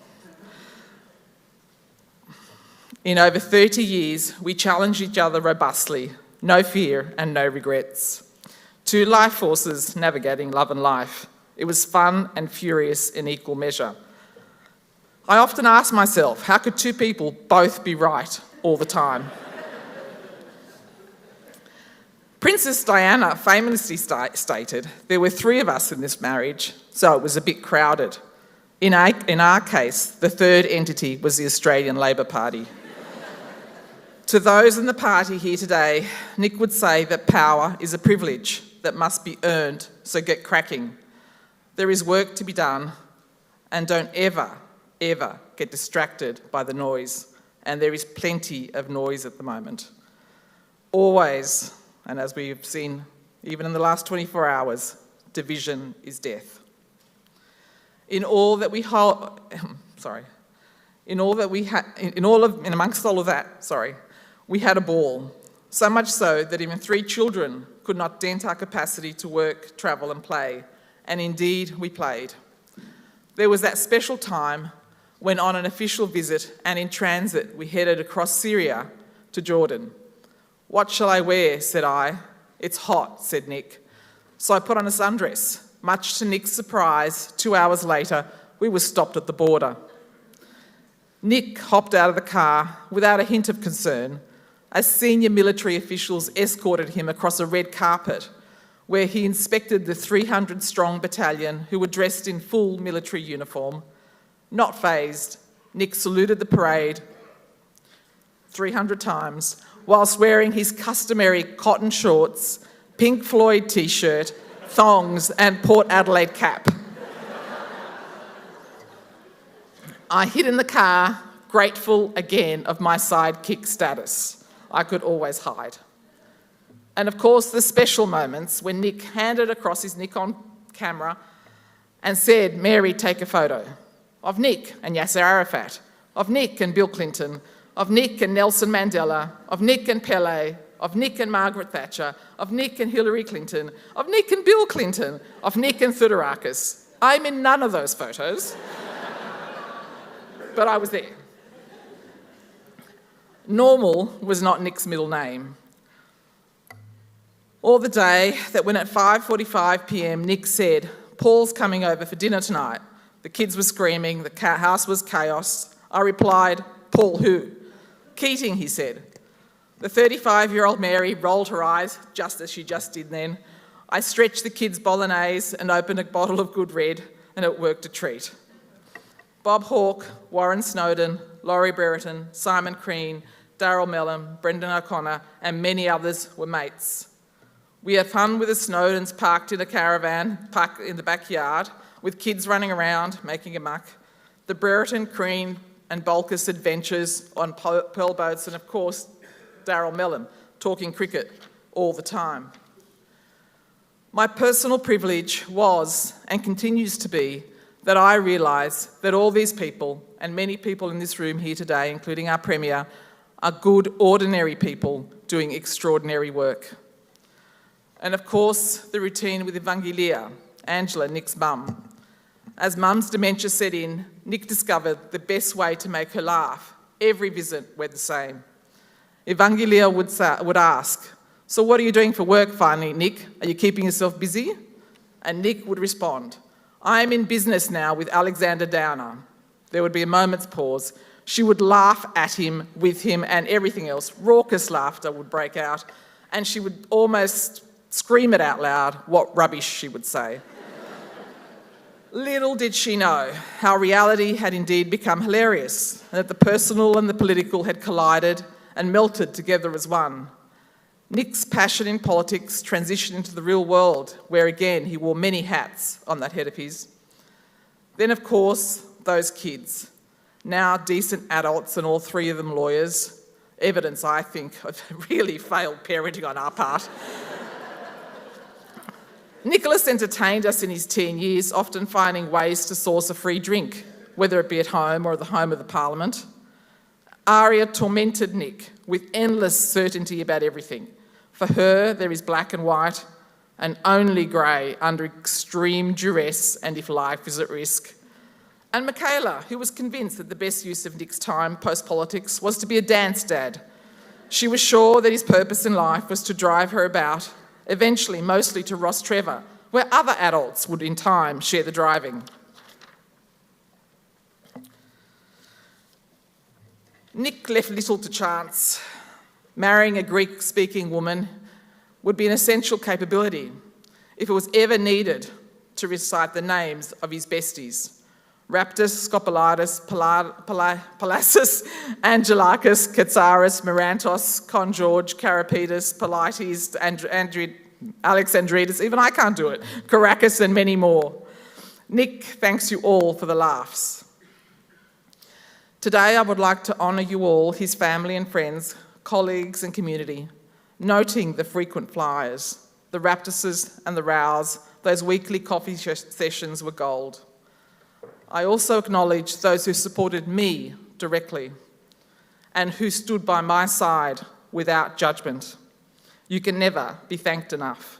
In over 30 years, we challenged each other robustly, no fear and no regrets. 2 life forces navigating love and life. It was fun and furious in equal measure. I often ask myself, how could 2 people both be right all the time? Princess Diana famously stated, there were 3 of us in this marriage, so it was a bit crowded. In our case, the third entity was the Australian Labor Party. To those in the party here today, Nick would say that power is a privilege that must be earned, so get cracking. There is work to be done, and don't ever get distracted by the noise, and there is plenty of noise at the moment. Always, and as we've seen even in the last 24 hours, division is death. Amongst all of that, we had a ball. So much so that even 3 children could not dent our capacity to work, travel and play. And indeed, we played. There was that special time when on an official visit and in transit, we headed across Syria to Jordan. What shall I wear, said I. It's hot, said Nick. So I put on a sundress. Much to Nick's surprise, 2 hours later, we were stopped at the border. Nick hopped out of the car without a hint of concern as senior military officials escorted him across a red carpet where he inspected the 300-strong battalion who were dressed in full military uniform. Not fazed, Nick saluted the parade 300 times whilst wearing his customary cotton shorts, Pink Floyd t-shirt, thongs and Port Adelaide cap. I hid in the car, grateful again of my sidekick status. I could always hide. And of course, the special moments when Nick handed across his Nikon camera and said, Mary, take a photo of Nick and Yasser Arafat, of Nick and Bill Clinton, of Nick and Nelson Mandela, of Nick and Pele, of Nick and Margaret Thatcher, of Nick and Hillary Clinton, of Nick and Bill Clinton, of Nick and Theodorakis. I'm in none of those photos, but I was there. Normal was not Nick's middle name. Or the day that when at 5:45 p.m. Nick said, Paul's coming over for dinner tonight. The kids were screaming, the house was chaos. I replied, Paul who? Keating, he said. The 35-year-old Mary rolled her eyes, just as she just did then. I stretched the kids' bolognese and opened a bottle of good red and it worked a treat. Bob Hawke, Warren Snowden, Laurie Brereton, Simon Crean, Daryl Mellon, Brendan O'Connor, and many others were mates. We had fun with the Snowdens parked in a caravan parked in the backyard, with kids running around, making a muck. The Brereton, Crean, and Bolkus adventures on pearl boats, and of course, Daryl Mellon, talking cricket all the time. My personal privilege was, and continues to be, that I realise that all these people, and many people in this room here today, including our Premier, are good, ordinary people doing extraordinary work. And of course, the routine with Evangelia, Angela, Nick's mum. As mum's dementia set in, Nick discovered the best way to make her laugh. Every visit went the same. Evangelia would ask, "So what are you doing for work finally, Nick? Are you keeping yourself busy?" And Nick would respond, "I am in business now with Alexander Downer." There would be a moment's pause. She would laugh at him, with him, and everything else. Raucous laughter would break out, and she would almost scream it out loud, what rubbish she would say. Little did she know how reality had indeed become hilarious, and that the personal and the political had collided and melted together as one. Nick's passion in politics transitioned into the real world, where again he wore many hats on that head of his. Then, of course, those kids, now decent adults and all three of them lawyers, evidence, I think, of really failed parenting on our part. Nicholas entertained us in his teen years, often finding ways to source a free drink, whether it be at home or at the home of the Parliament. Aria tormented Nick with endless certainty about everything. For her, there is black and white, and only grey under extreme duress and if life is at risk. And Michaela, who was convinced that the best use of Nick's time post-politics was to be a dance dad. She was sure that his purpose in life was to drive her about, eventually mostly to Ross Trevor, where other adults would in time share the driving. Nick left little to chance. Marrying a Greek-speaking woman would be an essential capability if it was ever needed to recite the names of his besties. Raptus, Scopolitis, Palassus, Angelakis, Katsaris, Marantos, Congeorge, Carapetus, Polites, Alexandrides, even I can't do it, Caracas, and many more. Nick thanks you all for the laughs. Today I would like to honour you all, his family and friends, colleagues and community, noting the frequent flyers, the Raptuses and the rows. Those weekly coffee sessions were gold. I also acknowledge those who supported me directly and who stood by my side without judgment. You can never be thanked enough.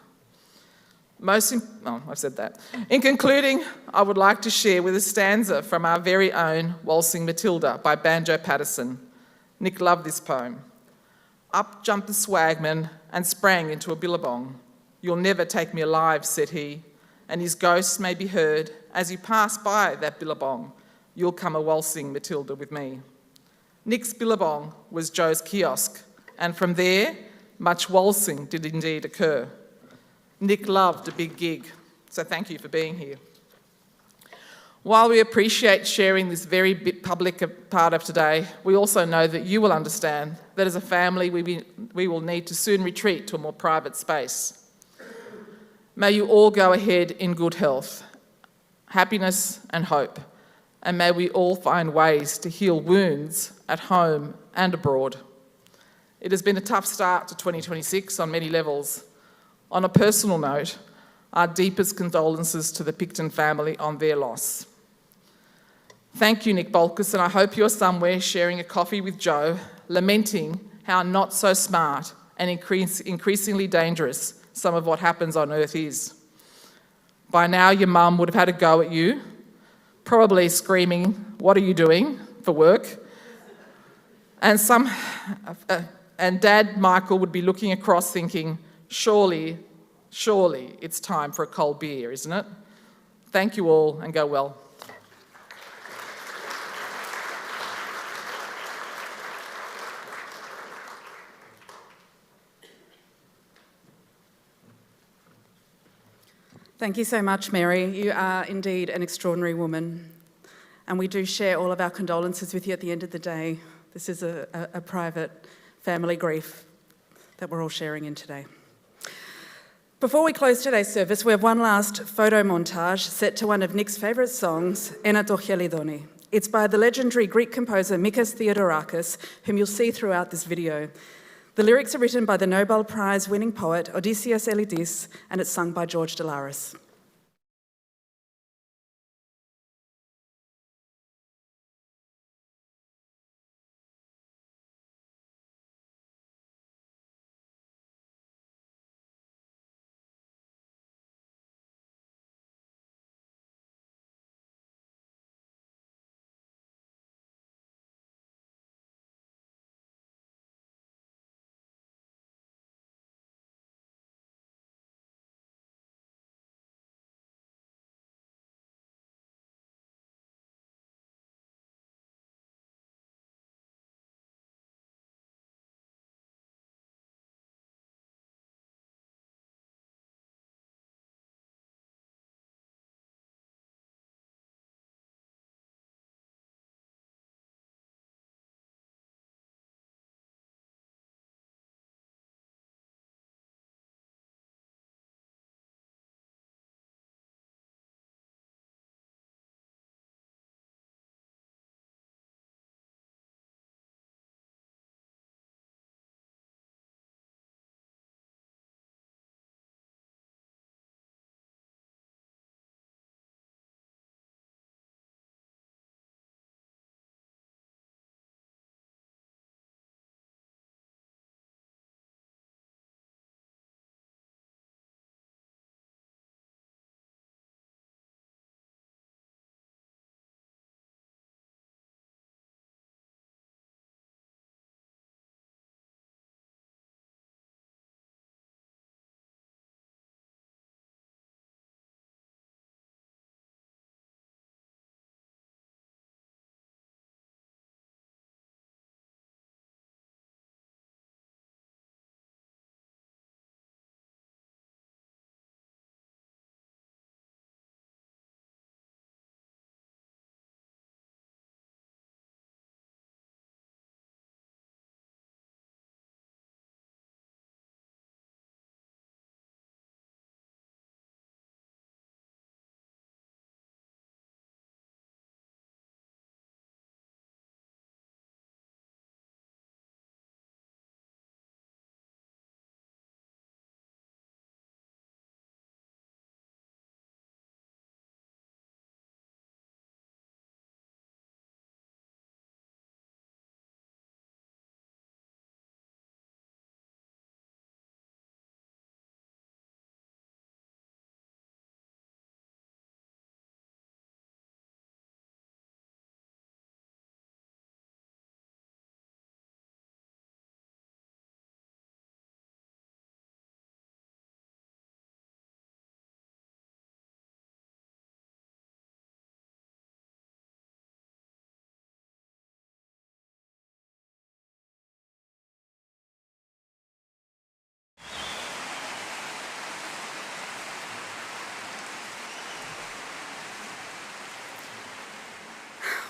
I've said that. In concluding, I would like to share with a stanza from our very own Waltzing Matilda by Banjo Patterson. Nick loved this poem. Up jumped the swagman and sprang into a billabong. "You'll never take me alive," said he, and his ghost may be heard as you pass by that billabong. "You'll come a waltzing Matilda with me." Nick's billabong was Joe's kiosk, and from there, much waltzing did indeed occur. Nick loved a big gig, so thank you for being here. While we appreciate sharing this very public part of today, we also know that you will understand that as a family we will need to soon retreat to a more private space. May you all go ahead in good health, happiness and hope, and may we all find ways to heal wounds at home and abroad. It has been a tough start to 2026 on many levels. On a personal note, our deepest condolences to the Picton family on their loss. Thank you, Nick Bolkus, and I hope you're somewhere sharing a coffee with Joe, lamenting how not so smart and increasingly dangerous some of what happens on Earth is. By now, your mum would have had a go at you, probably screaming, "What are you doing for work?" And Dad, Michael, would be looking across thinking, surely it's time for a cold beer, isn't it? Thank you all, and go well. Thank you so much, Mary. You are indeed an extraordinary woman, and we do share all of our condolences with you at the end of the day. This is a private family grief that we're all sharing in today. Before we close today's service, we have one last photo montage set to one of Nick's favourite songs, Ena to Chelidoni. It's by the legendary Greek composer Mikis Theodorakis, whom you'll see throughout this video. The lyrics are written by the Nobel Prize-winning poet Odysseus Elidis, and it's sung by George Delaris.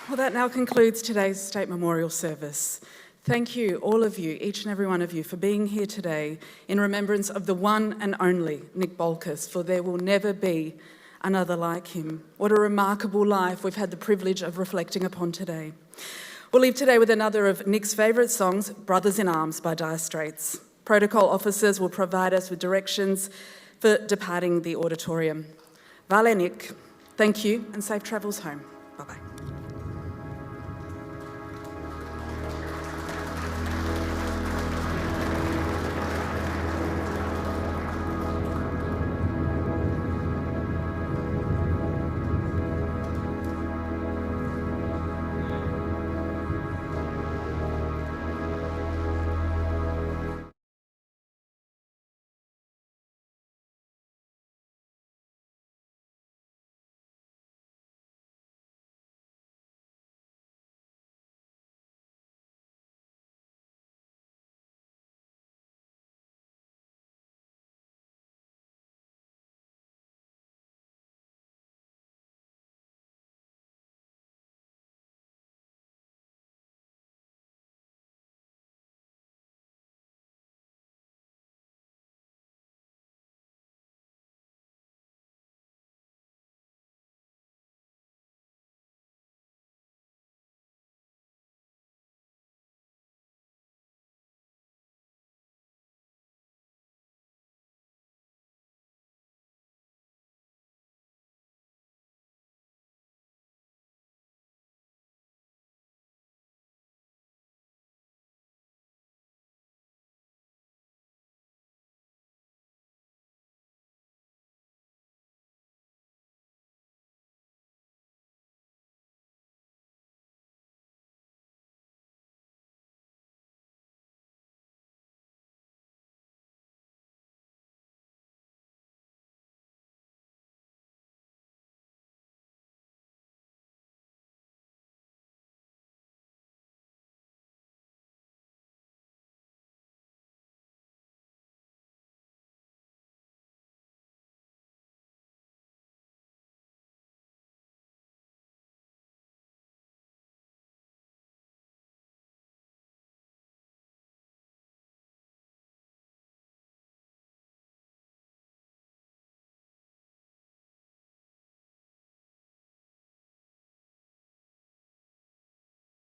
Well, that now concludes today's State Memorial Service. Thank you, all of you, each and every one of you, for being here today in remembrance of the one and only Nick Bolkus, for there will never be another like him. What a remarkable life we've had the privilege of reflecting upon today. We'll leave today with another of Nick's favourite songs, Brothers in Arms by Dire Straits. Protocol officers will provide us with directions for departing the auditorium. Vale, Nick. Thank you and safe travels home.